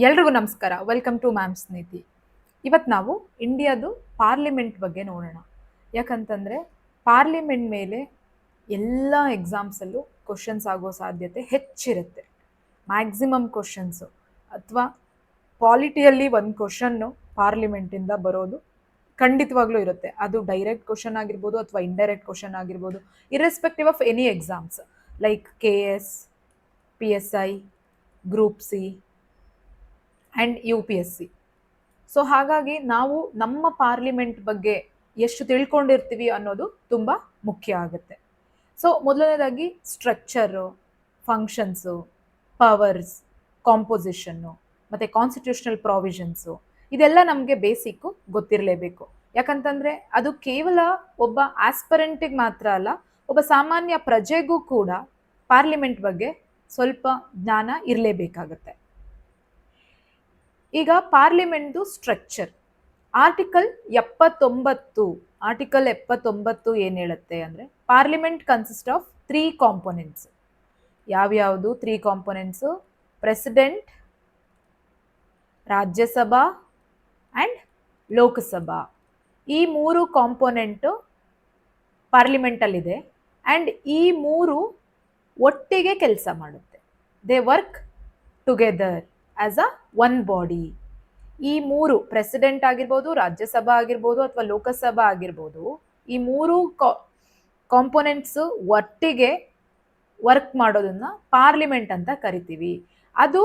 ಎಲ್ರಿಗೂ ನಮಸ್ಕಾರ. Welcome to ma'ams ನೀತಿ. ಇವತ್ತು ನಾವು ಇಂಡಿಯಾದು ಪಾರ್ಲಿಮೆಂಟ್ ಬಗ್ಗೆ ನೋಡೋಣ. ಯಾಕಂತಂದರೆ ಪಾರ್ಲಿಮೆಂಟ್ ಮೇಲೆ ಎಲ್ಲ ಎಕ್ಸಾಮ್ಸಲ್ಲೂ ಕ್ವಶನ್ಸ್ ಆಗೋ ಸಾಧ್ಯತೆ ಹೆಚ್ಚಿರುತ್ತೆ. ಮ್ಯಾಕ್ಸಿಮಮ್ ಕ್ವಶನ್ಸು ಅಥವಾ ಪಾಲಿಟಿಯಲ್ಲಿ ಒಂದು ಕ್ವಶನ್ನು ಪಾರ್ಲಿಮೆಂಟಿಂದ ಬರೋದು ಖಂಡಿತವಾಗ್ಲೂ ಇರುತ್ತೆ. ಅದು ಡೈರೆಕ್ಟ್ ಕ್ವಶನ್ ಆಗಿರ್ಬೋದು ಅಥವಾ ಇಂಡೈರೆಕ್ಟ್ ಕ್ವಶನ್ ಆಗಿರ್ಬೋದು, irrespective of any exams like KS, PSI, group C and UPSC. So ಹಾಗಾಗಿ ನಾವು ನಮ್ಮ ಪಾರ್ಲಿಮೆಂಟ್ ಬಗ್ಗೆ ಎಷ್ಟು ತಿಳ್ಕೊಂಡಿರ್ತೀವಿ ಅನ್ನೋದು ತುಂಬ ಮುಖ್ಯ ಆಗುತ್ತೆ. ಸೊ ಮೊದಲನೇದಾಗಿ ಸ್ಟ್ರಕ್ಚರು, ಫಂಕ್ಷನ್ಸು, ಪವರ್ಸ್, ಕಾಂಪೋಸಿಷನ್ನು ಮತ್ತು ಕಾನ್ಸ್ಟಿಟ್ಯೂಷನಲ್ ಪ್ರಾವಿಷನ್ಸು ಇದೆಲ್ಲ ನಮಗೆ ಬೇಸಿಕ್ಕು ಗೊತ್ತಿರಲೇಬೇಕು. ಯಾಕಂತಂದರೆ ಅದು ಕೇವಲ ಒಬ್ಬ ಆಸ್ಪರೆಂಟಿಗೆ ಮಾತ್ರ ಅಲ್ಲ, ಒಬ್ಬ ಸಾಮಾನ್ಯ ಪ್ರಜೆಗೂ ಕೂಡ ಪಾರ್ಲಿಮೆಂಟ್ ಬಗ್ಗೆ ಸ್ವಲ್ಪ ಜ್ಞಾನ ಇರಲೇಬೇಕಾಗತ್ತೆ. ಈಗ ಪಾರ್ಲಿಮೆಂಟ್ದು ಸ್ಟ್ರಕ್ಚರ್ ಆರ್ಟಿಕಲ್ 79 ಏನು ಹೇಳುತ್ತೆ ಅಂದರೆ, ಪಾರ್ಲಿಮೆಂಟ್ ಕನ್ಸಿಸ್ಟ್ ಆಫ್ 3 ಕಾಂಪೊನೆಂಟ್ಸ್. ಯಾವ್ಯಾವುದು 3 components? President, Rajya Sabha and Lok Sabha. ಈ 3 ಕಾಂಪೊನೆಂಟು ಪಾರ್ಲಿಮೆಂಟಲ್ಲಿದೆ ಆ್ಯಂಡ್ ಈ 3 ಒಟ್ಟಿಗೆ ಕೆಲಸ ಮಾಡುತ್ತೆ. They work together as a one body. ಈ 3 ಪ್ರೆಸಿಡೆಂಟ್ ಆಗಿರ್ಬೋದು, ರಾಜ್ಯಸಭಾ ಆಗಿರ್ಬೋದು ಅಥವಾ ಲೋಕಸಭಾ ಆಗಿರ್ಬೋದು, ಈ 3 ಕಾಂಪೊನೆಂಟ್ಸು ಒಟ್ಟಿಗೆ ವರ್ಕ್ ಮಾಡೋದನ್ನ ಪಾರ್ಲಿಮೆಂಟ್ ಅಂತ ಕರಿತೀವಿ. ಅದು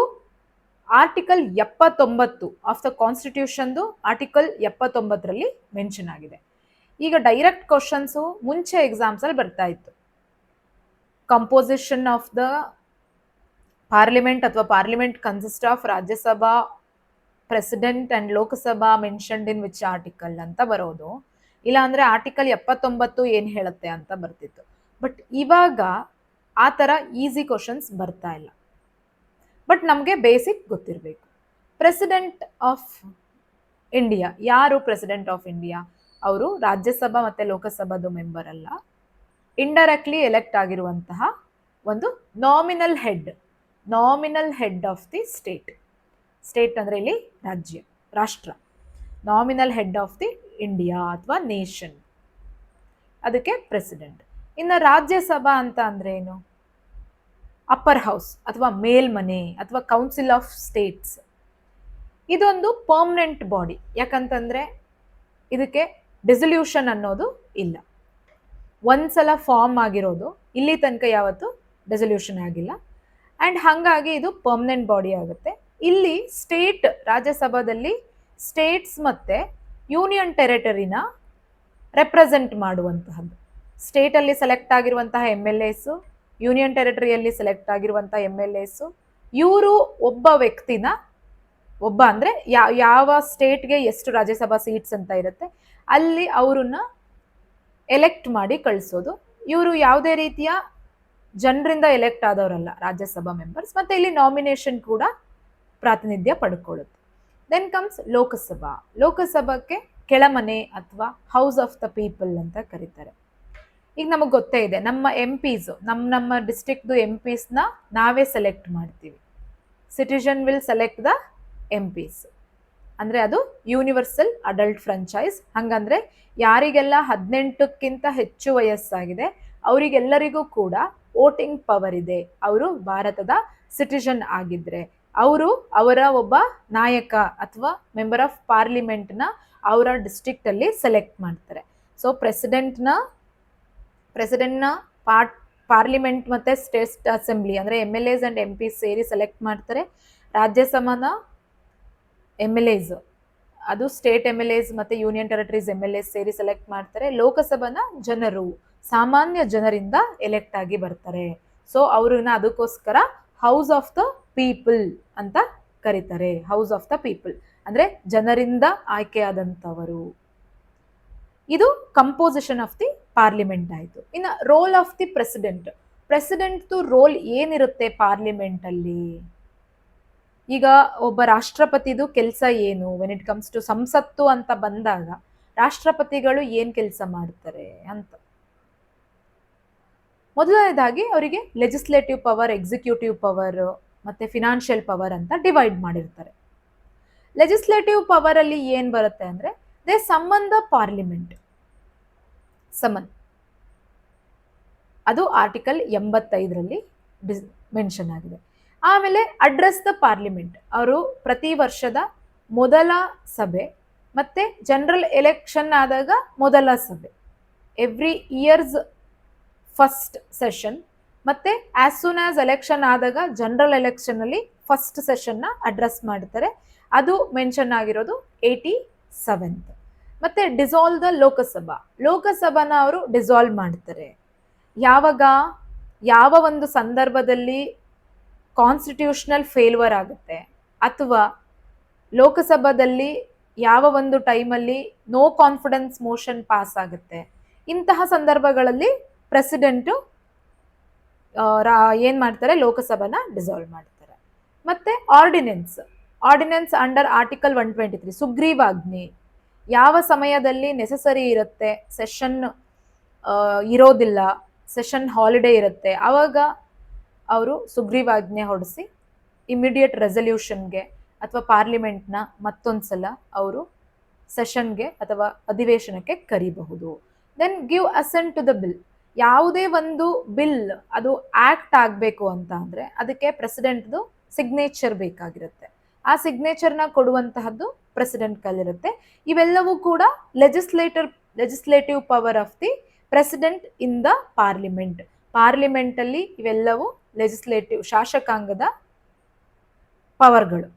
ಆರ್ಟಿಕಲ್ 79 ಆಫ್ ದ ಕಾನ್ಸ್ಟಿಟ್ಯೂಷನ್ದು ಆರ್ಟಿಕಲ್ 79ರಲ್ಲಿ ಮೆನ್ಷನ್ ಆಗಿದೆ. ಈಗ ಡೈರೆಕ್ಟ್ ಕ್ವಶನ್ಸು ಮುಂಚೆ ಎಕ್ಸಾಮ್ಸಲ್ಲಿ ಬರ್ತಾ ಇತ್ತು. ಕಂಪೋಸಿಷನ್ ಆಫ್ ದ ಪಾರ್ಲಿಮೆಂಟ್ ಅಥವಾ parliament consist of Rajya Sabha, president and Lok Sabha mentioned in which article ಅಂತ ಬರೋದು. ಇಲ್ಲ ಅಂದರೆ ಆರ್ಟಿಕಲ್ 79 ಏನು ಹೇಳುತ್ತೆ ಅಂತ ಬರ್ತಿತ್ತು. ಬಟ್ ಇವಾಗ ಆ ಥರ ಈಸಿ ಕ್ವಶನ್ಸ್ ಬರ್ತಾ ಇಲ್ಲ. ಬಟ್ ನಮಗೆ ಬೇಸಿಕ್ ಗೊತ್ತಿರಬೇಕು. ಪ್ರೆಸಿಡೆಂಟ್ ಆಫ್ ಇಂಡಿಯಾ ಯಾರು? ಪ್ರೆಸಿಡೆಂಟ್ ಆಫ್ ಇಂಡಿಯಾ ಅವರು ರಾಜ್ಯಸಭಾ ಮತ್ತು ಲೋಕಸಭಾದು ಮೆಂಬರ್ ಅಲ್ಲ, ಇಂಡೈರೆಕ್ಟ್ಲಿ ಎಲೆಕ್ಟ್ ಆಗಿರುವಂತಹ ಒಂದು nominal head of the state. State ಅಂದರೆ ಇಲ್ಲಿ ರಾಜ್ಯ, ರಾಷ್ಟ್ರ. Nominal head of the India ಅಥವಾ ನೇಷನ್, ಅದಕ್ಕೆ ಪ್ರೆಸಿಡೆಂಟ್. ಇನ್ನು ರಾಜ್ಯಸಭಾ ಅಂತ ಅಂದರೆ ಏನು? ಅಪ್ಪರ್ ಹೌಸ್ ಅಥವಾ ಮೇಲ್ಮನೆ ಅಥವಾ ಕೌನ್ಸಿಲ್ ಆಫ್ ಸ್ಟೇಟ್ಸ್. ಇದೊಂದು ಪರ್ಮನೆಂಟ್ ಬಾಡಿ. ಯಾಕಂತಂದರೆ ಇದಕ್ಕೆ ಡಿಸಲ್ಯೂಷನ್ ಅನ್ನೋದು ಇಲ್ಲ. ಒಂದ್ಸಲ ಫಾರ್ಮ್ ಆಗಿರೋದು, ಇಲ್ಲಿ ತನಕ ಯಾವತ್ತು ಡಿಸಲ್ಯೂಷನ್ ಆಗಿಲ್ಲ. ಆ್ಯಂಡ್ ಹಾಗಾಗಿ ಇದು ಪರ್ಮನೆಂಟ್ ಬಾಡಿ ಆಗುತ್ತೆ. ಇಲ್ಲಿ ಸ್ಟೇಟ್, ರಾಜ್ಯಸಭಾದಲ್ಲಿ ಸ್ಟೇಟ್ಸ್ ಮತ್ತು ಯೂನಿಯನ್ ಟೆರಿಟರಿನ ರೆಪ್ರೆಸೆಂಟ್ ಮಾಡುವಂತಹದ್ದು. ಸ್ಟೇಟಲ್ಲಿ ಸೆಲೆಕ್ಟ್ ಆಗಿರುವಂತಹ MLAs, ಯೂನಿಯನ್ ಟೆರಿಟರಿಯಲ್ಲಿ ಸೆಲೆಕ್ಟ್ ಆಗಿರುವಂಥ MLAs, ಇವರು ಒಬ್ಬ ವ್ಯಕ್ತಿನ, ಒಬ್ಬ ಅಂದರೆ ಯಾವ ಸ್ಟೇಟ್ಗೆ ಎಷ್ಟು ರಾಜ್ಯಸಭಾ ಸೀಟ್ಸ್ ಅಂತ ಇರುತ್ತೆ ಅಲ್ಲಿ ಅವರನ್ನ ಎಲೆಕ್ಟ್ ಮಾಡಿ ಕಳಿಸೋದು. ಇವರು ಯಾವುದೇ ರೀತಿಯ ಜನರಿಂದ ಎಲೆಕ್ಟ್ ಆದವರಲ್ಲ ರಾಜ್ಯಸಭಾ ಮೆಂಬರ್ಸ್. ಮತ್ತು ಇಲ್ಲಿ ನಾಮಿನೇಷನ್ ಕೂಡ ಪ್ರಾತಿನಿಧ್ಯ ಪಡ್ಕೊಳ್ಳುತ್ತೆ. Then comes Lok Sabha. ಲೋಕಸಭಾಕ್ಕೆ ಕೆಳಮನೆ ಅಥವಾ ಹೌಸ್ ಆಫ್ ದ ಪೀಪಲ್ ಅಂತ ಕರೀತಾರೆ. ಈಗ ನಮಗೆ ಗೊತ್ತೇ ಇದೆ, ನಮ್ಮ MPs, ನಮ್ಮ ಡಿಸ್ಟ್ರಿಕ್ಟ್ದು MPsನ ನಾವೇ ಸೆಲೆಕ್ಟ್ ಮಾಡ್ತೀವಿ. Citizen will select the MPs. ಅಂದರೆ ಅದು ಯೂನಿವರ್ಸಲ್ ಅಡಲ್ಟ್ ಫ್ರಾಂಚೈಸ್. ಹಾಗಂದರೆ ಯಾರಿಗೆಲ್ಲ 18ಕ್ಕಿಂತ ಹೆಚ್ಚು ವಯಸ್ಸಾಗಿದೆ ಅವರಿಗೆಲ್ಲರಿಗೂ ಕೂಡ ವೋಟಿಂಗ್ ಪವರ್ ಇದೆ. ಅವರು ಭಾರತದ ಸಿಟಿಜನ್ ಆಗಿದ್ದರೆ ಅವರು ಅವರ ಒಬ್ಬ ನಾಯಕ ಅಥವಾ ಮೆಂಬರ್ ಆಫ್ ಪಾರ್ಲಿಮೆಂಟ್ನ ಅವರ ಡಿಸ್ಟ್ರಿಕ್ಟಲ್ಲಿ ಸೆಲೆಕ್ಟ್ ಮಾಡ್ತಾರೆ. ಸೊ ಪ್ರೆಸಿಡೆಂಟ್ನ ಪಾರ್ಲಿಮೆಂಟ್ ಮತ್ತು ಸ್ಟೇಟ್ ಅಸೆಂಬ್ಲಿ ಅಂದರೆ MLAs ಆ್ಯಂಡ್ MPs ಸೇರಿ ಸೆಲೆಕ್ಟ್ ಮಾಡ್ತಾರೆ. ರಾಜ್ಯಸಭಾನ MLAs, ಅದು ಸ್ಟೇಟ್ MLAs ಮತ್ತು ಯೂನಿಯನ್ ಟೆರಿಟರೀಸ್ MLAs ಸೇರಿ ಸೆಲೆಕ್ಟ್ ಮಾಡ್ತಾರೆ. ಲೋಕಸಭಾನ ಜನರು, ಸಾಮಾನ್ಯ ಜನರಿಂದ ಎಲೆಕ್ಟ್ ಆಗಿ ಬರ್ತಾರೆ. ಸೊ ಅವ್ರನ್ನ ಅದಕ್ಕೋಸ್ಕರ ಹೌಸ್ ಆಫ್ ದ ಪೀಪಲ್ ಅಂತ ಕರೀತಾರೆ. ಹೌಸ್ ಆಫ್ ದ ಪೀಪಲ್ ಅಂದರೆ ಜನರಿಂದ ಆಯ್ಕೆಯಾದಂಥವರು. ಇದು ಕಂಪೋಸಿಷನ್ ಆಫ್ ದಿ ಪಾರ್ಲಿಮೆಂಟ್ ಆಯಿತು. ಇನ್ನು ರೋಲ್ ಆಫ್ ದಿ ಪ್ರೆಸಿಡೆಂಟ್ದು ರೋಲ್ ಏನಿರುತ್ತೆ ಪಾರ್ಲಿಮೆಂಟಲ್ಲಿ? ಈಗ ಒಬ್ಬ ರಾಷ್ಟ್ರಪತಿದು ಕೆಲಸ ಏನು? ವೆನ್ ಇಟ್ ಕಮ್ಸ್ ಟು ಸಂಸತ್ತು ಅಂತ ಬಂದಾಗ ರಾಷ್ಟ್ರಪತಿಗಳು ಏನು ಕೆಲಸ ಮಾಡ್ತಾರೆ ಅಂತ. ಮೊದಲನೇದಾಗಿ ಅವರಿಗೆ ಲೆಜಿಸ್ಲೇಟಿವ್ ಪವರ್, ಎಕ್ಸಿಕ್ಯೂಟಿವ್ ಪವರ್ ಮತ್ತು ಫಿನಾನ್ಷಿಯಲ್ ಪವರ್ ಅಂತ ಡಿವೈಡ್ ಮಾಡಿರ್ತಾರೆ. ಲೆಜಿಸ್ಲೇಟಿವ್ ಪವರ್ ಅಲ್ಲಿ ಏನ್ ಬರುತ್ತೆ ಅಂದ್ರೆ ದೇ ಸಂಬಂಧ ಪಾರ್ಲಿಮೆಂಟ್ ಸಮನ್, ಅದು ಆರ್ಟಿಕಲ್ 85ರಲ್ಲಿ ಮೆನ್ಷನ್ ಆಗಿದೆ. ಆಮೇಲೆ ಅಡ್ರೆಸ್ ದ ಪಾರ್ಲಿಮೆಂಟ್, ಅವರು ಪ್ರತಿ ವರ್ಷದ ಮೊದಲ ಸಭೆ ಮತ್ತೆ ಜನರಲ್ ಎಲೆಕ್ಷನ್ ಆದಾಗ ಮೊದಲ ಸಭೆ, ಎವ್ರಿ ಇಯರ್ಸ್ ಫಸ್ಟ್ ಸೆಷನ್ ಮತ್ತೆ ಆಸ್ ಸೂನ್ ಆಸ್ ಎಲೆಕ್ಷನ್ ಆದಾಗ ಜನರಲ್ ಎಲೆಕ್ಷನ್ ಅಲ್ಲಿ ಫಸ್ಟ್ ಸೆಷನ್ ನ ಅಡ್ರೆಸ್ ಮಾಡ್ತಾರೆ. ಅದು ಮೆನ್ಷನ್ ಆಗಿರೋದು 87th. ಮತ್ತೆ ಡಿಸಾಲ್ವ್ ದ ಲೋಕಸಭಾ, ಲೋಕಸಭಾನ ಅವರು ಡಿಸಾಲ್ವ್ ಮಾಡ್ತಾರೆ ಯಾವಾಗ, ಯಾವ ಒಂದು ಸಂದರ್ಭದಲ್ಲಿ ಕಾನ್ಸ್ಟಿಟ್ಯೂಷನಲ್ ಫೇಲ್ವರ್ ಆಗುತ್ತೆ ಅಥವಾ ಲೋಕಸಭಾದಲ್ಲಿ ಯಾವ ಒಂದು ಟೈಮಲ್ಲಿ ನೋ ಕಾನ್ಫಿಡೆನ್ಸ್ ಮೋಷನ್ ಪಾಸ್ ಆಗುತ್ತೆ, ಇಂತಹ ಸಂದರ್ಭಗಳಲ್ಲಿ ಪ್ರೆಸಿಡೆಂಟು ಏನ್ ಮಾಡ್ತಾರೆ, ಲೋಕಸಭಾನ ಡಿಸಾಲ್ವ್ ಮಾಡ್ತಾರೆ. ಮತ್ತೆ ಆರ್ಡಿನೆನ್ಸ್ ಅಂಡರ್ ಆರ್ಟಿಕಲ್ 123 ಸುಗ್ರೀವಾಜ್ಞೆ, ಯಾವ ಸಮಯದಲ್ಲಿ ನೆಸೆಸರಿ ಇರುತ್ತೆ, ಸೆಷನ್ ಇರೋದಿಲ್ಲ, ಸೆಷನ್ ಹಾಲಿಡೇ ಇರುತ್ತೆ, ಆವಾಗ ಅವರು ಸುಗ್ರೀವಾಜ್ಞೆ ಹೊರಡಿಸಿ ಇಮಿಡಿಯೇಟ್ ರೆಸಲ್ಯೂಷನ್ಗೆ ಅಥವಾ ಪಾರ್ಲಿಮೆಂಟ್ನ ಮತ್ತೊಂದ್ಸಲ ಅವರು ಸೆಷನ್ಗೆ ಅಥವಾ ಅಧಿವೇಶನಕ್ಕೆ ಕರಿಬಹುದು. Then give assent to the bill, ಯಾವುದೇ ಒಂದು ಬಿಲ್ ಅದು ಆಕ್ಟ್ ಆಗಬೇಕು ಅಂತ ಅಂದ್ರೆ ಅದಕ್ಕೆ ಪ್ರೆಸಿಡೆಂಟ್ದು ಸಿಗ್ನೇಚರ್ ಬೇಕಾಗಿರುತ್ತೆ. ಆ ಸಿಗ್ನೇಚರ್ನ ಕೊಡುವಂತಹದ್ದು ಪ್ರೆಸಿಡೆಂಟ್ ಕೈಲಿರುತ್ತೆ. ಇವೆಲ್ಲವೂ ಕೂಡ legislative power of the president in the parliament. Parliament ಅಲ್ಲಿ ಇವೆಲ್ಲವೂ ಲೆಜಿಸ್ಲೇಟಿವ್ ಶಾಸಕಾಂಗದ ಪವರ್ಗಳು.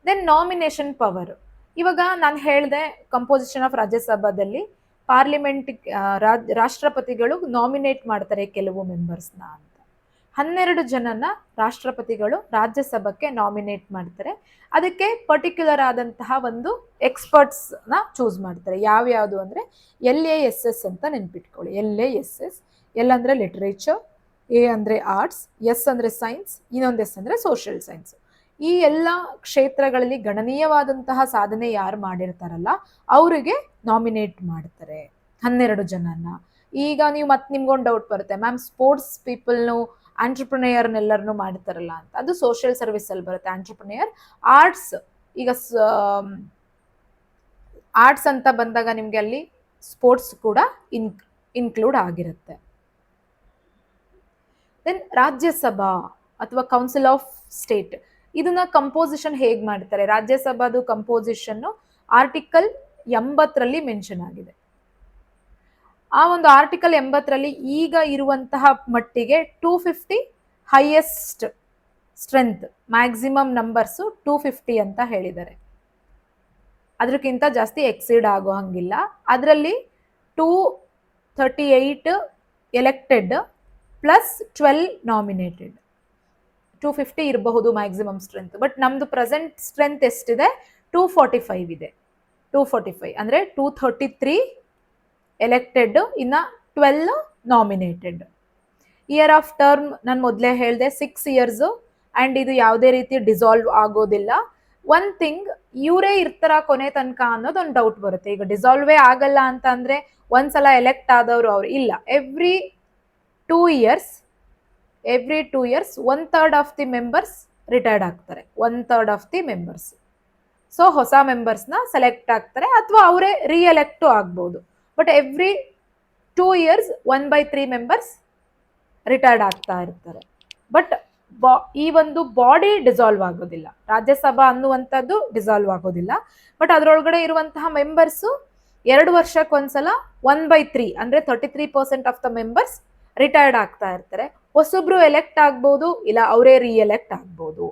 ದೆನ್ ನಾಮಿನೇಷನ್ ಪವರ್, ಇವಾಗ ನಾನು ಹೇಳಿದೆ ಕಂಪೋಸಿಷನ್ ಆಫ್ ರಾಜ್ಯಸಭಾದಲ್ಲಿ ಪಾರ್ಲಿಮೆಂಟ್ ರಾಷ್ಟ್ರಪತಿಗಳು ನಾಮಿನೇಟ್ ಮಾಡ್ತಾರೆ ಕೆಲವು ಮೆಂಬರ್ಸ್ನ ಅಂತ. 12 ಜನನ ರಾಷ್ಟ್ರಪತಿಗಳು ರಾಜ್ಯಸಭಕ್ಕೆ ನಾಮಿನೇಟ್ ಮಾಡ್ತಾರೆ. ಅದಕ್ಕೆ ಪರ್ಟಿಕ್ಯುಲರ್ ಆದಂತಹ ಒಂದು ಎಕ್ಸ್ಪರ್ಟ್ಸ್ ನ ಚೂಸ್ ಮಾಡ್ತಾರೆ. ಯಾವ್ಯಾವುದು ಅಂದ್ರೆ LASS ಅಂತ ನೆನ್ಪಿಟ್ಕೊಳ್ಳಿ. LASS, L ಅಂದ್ರೆ ಲಿಟರೇಚರ್, A ಅಂದ್ರೆ ಆರ್ಟ್ಸ್, S ಅಂದ್ರೆ ಸೈನ್ಸ್, ಇನ್ನೊಂದು S ಅಂದ್ರೆ ಸೋಷಿಯಲ್ ಸೈನ್ಸ್. ಈ ಎಲ್ಲ ಕ್ಷೇತ್ರಗಳಲ್ಲಿ ಗಣನೀಯವಾದಂತಹ ಸಾಧನೆ ಯಾರು ಮಾಡಿರ್ತಾರಲ್ಲ ಅವರಿಗೆ ನಾಮಿನೇಟ್ ಮಾಡ್ತಾರೆ 12 ಜನನ. ಈಗ ನೀವು ನಿಮ್ಗೊಂದು ಡೌಟ್ ಬರುತ್ತೆ, ಮ್ಯಾಮ್ ಸ್ಪೋರ್ಟ್ಸ್ ಪೀಪಲ್ನು ಆಂಟ್ರಪ್ರನೇಯರ್ನೆಲ್ಲರನ್ನು ಮಾಡ್ತಾರಲ್ಲ ಅಂತ, ಅದು ಸೋಷಿಯಲ್ ಸರ್ವಿಸ್ ಅಲ್ಲಿ ಬರುತ್ತೆ ಆಂಟ್ರಪ್ರನೇಯರ್. ಆರ್ಟ್ಸ್, ಈಗ ಆರ್ಟ್ಸ್ ಅಂತ ಬಂದಾಗ ನಿಮ್ಗೆ ಅಲ್ಲಿ ಸ್ಪೋರ್ಟ್ಸ್ ಕೂಡ ಇನ್ಕ್ಲೂಡ್ ಆಗಿರುತ್ತೆ. ದೆನ್ ರಾಜ್ಯಸಭಾ ಅಥವಾ ಕೌನ್ಸಿಲ್ ಆಫ್ ಸ್ಟೇಟ್, ಇದನ್ನ ಕಂಪೋಸಿಷನ್ ಹೇಗ್ ಮಾಡ್ತಾರೆ, ರಾಜ್ಯಸಭಾದು ಕಂಪೋಸಿಷನ್ ಆರ್ಟಿಕಲ್ 80ರಲ್ಲಿ ಮೆನ್ಷನ್ ಆಗಿದೆ. ಆ ಒಂದು ಆರ್ಟಿಕಲ್ 80ರಲ್ಲಿ ಈಗ ಇರುವಂತಹ ಮಟ್ಟಿಗೆ 250 ಹೈಯೆಸ್ಟ್ ಸ್ಟ್ರೆಂತ್, ಮ್ಯಾಕ್ಸಿಮಮ್ ನಂಬರ್ಸು 250 ಅಂತ ಹೇಳಿದ್ದಾರೆ. ಅದಕ್ಕಿಂತ ಜಾಸ್ತಿ ಎಕ್ಸೀಡ್ ಆಗೋ ಹಂಗಿಲ್ಲ. ಅದರಲ್ಲಿ 238 ಎಲೆಕ್ಟೆಡ್ ಪ್ಲಸ್ 12 ನಾಮಿನೇಟೆಡ್. 250 ಇರಬಹುದು ಮ್ಯಾಕ್ಸಿಮಮ್ ಸ್ಟ್ರೆಂತ್, ಬಟ್ ನಮ್ದು ಪ್ರೆಸೆಂಟ್ ಸ್ಟ್ರೆಂತ್ ಎಷ್ಟಿದೆ, 245 ಇದೆ. 245 ಅಂದ್ರೆ 233 ಎಲೆಕ್ಟೆಡ್, ಇನ್ನ 12 ನಾಮಿನೇಟೆಡ್. ಇಯರ್ ಆಫ್ ಟರ್ಮ್ ನಾನು ಮೊದಲೇ ಹೇಳಿದೆ 6 years, ಅಂಡ್ ಇದು ಯಾವುದೇ ರೀತಿ ಡಿಸಾಲ್ವ್ ಆಗೋದಿಲ್ಲ. ಒನ್ ಥಿಂಗ್, ಇವರೇ ಇರ್ತಾರ ಕೊನೆ ತನಕ ಅನ್ನೋದು ಒಂದು ಡೌಟ್ ಬರುತ್ತೆ. ಈಗ ಡಿಸಾಲ್ವೇ ಆಗಲ್ಲ ಅಂತ ಅಂದ್ರೆ ಒಂದ್ಸಲ ಎಲೆಕ್ಟ್ ಆದವರು ಅವ್ರು ಇಲ್ಲ, every 2 years 1/3 of the members retired ಆಗ್ತಾರೆ. 1/3 ಆಫ್ ದಿ ಮೆಂಬರ್ಸ್. ಸೊ ಹೊಸ ಮೆಂಬರ್ಸ್ನ ಸೆಲೆಕ್ಟ್ ಆಗ್ತಾರೆ ಅಥವಾ ಅವರೇ ರೀಎಲೆಕ್ಟು ಆಗ್ಬೋದು. But every 2 years 1/3 members retired ಆಗ್ತಾ ಇರ್ತಾರೆ. ಬಟ್ ಈ ಒಂದು ಬಾಡಿ ಡಿಸಾಲ್ವ್ ಆಗೋದಿಲ್ಲ, ರಾಜ್ಯಸಭಾ ಅನ್ನುವಂಥದ್ದು ಡಿಸಾಲ್ವ್ ಆಗೋದಿಲ್ಲ. ಬಟ್ ಅದರೊಳಗಡೆ ಇರುವಂತಹ ಮೆಂಬರ್ಸು 2 ವರ್ಷಕ್ಕೊಂದ್ಸಲ 1/3 ಅಂದ್ರೆ 33% ಆಫ್ ದ ಮೆಂಬರ್ಸ್ ರಿಟೈರ್ಡ್ ಆಗ್ತಾ ಇರ್ತಾರೆ. ಹೊಸೊಬ್ರು ಎಲೆಕ್ಟ್ ಆಗ್ಬೋದು, ಇಲ್ಲ ಅವರೇ ರೀಎಲೆಕ್ಟ್ ಆಗ್ಬೋದು.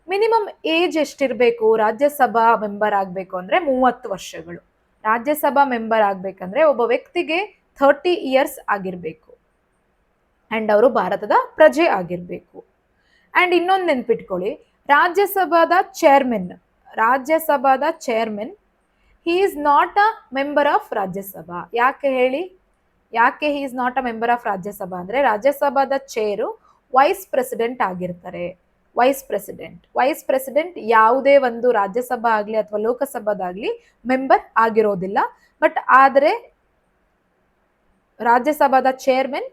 ಮಿನಿಮಮ್ ಏಜ್ ಎಷ್ಟಿರಬೇಕು ರಾಜ್ಯಸಭಾ ಮೆಂಬರ್ ಆಗಬೇಕು ಅಂದ್ರೆ 30 ವರ್ಷಗಳು. ರಾಜ್ಯಸಭಾ ಮೆಂಬರ್ ಆಗ್ಬೇಕಂದ್ರೆ ಒಬ್ಬ ವ್ಯಕ್ತಿಗೆ 30 years ಆಗಿರ್ಬೇಕು ಅಂಡ್ ಅವರು ಭಾರತದ ಪ್ರಜೆ ಆಗಿರ್ಬೇಕು. ಅಂಡ್ ಇನ್ನೊಂದು ನೆನ್ಪಿಟ್ಕೊಳ್ಳಿ, ರಾಜ್ಯಸಭಾದ chairman he is not a member of Rajya Sabha. ಯಾಕೆ ಹೇಳಿ, ಯಾಕೆ he is not a member of Rajya Sabha ಅಂದ್ರೆ ರಾಜ್ಯಸಭಾದ ಚೇರು ವೈಸ್ ಪ್ರೆಸಿಡೆಂಟ್ ಆಗಿರ್ತಾರೆ. ವೈಸ್ ಪ್ರೆಸಿಡೆಂಟ್ ಯಾವುದೇ ಒಂದು ರಾಜ್ಯಸಭಾ ಆಗ್ಲಿ ಅಥವಾ ಲೋಕಸಭಾದಾಗ್ಲಿ ಮೆಂಬರ್ ಆಗಿರೋದಿಲ್ಲ. ಬಟ್ ಆದರೆ ರಾಜ್ಯಸಭಾದ ಚೇರ್ಮನ್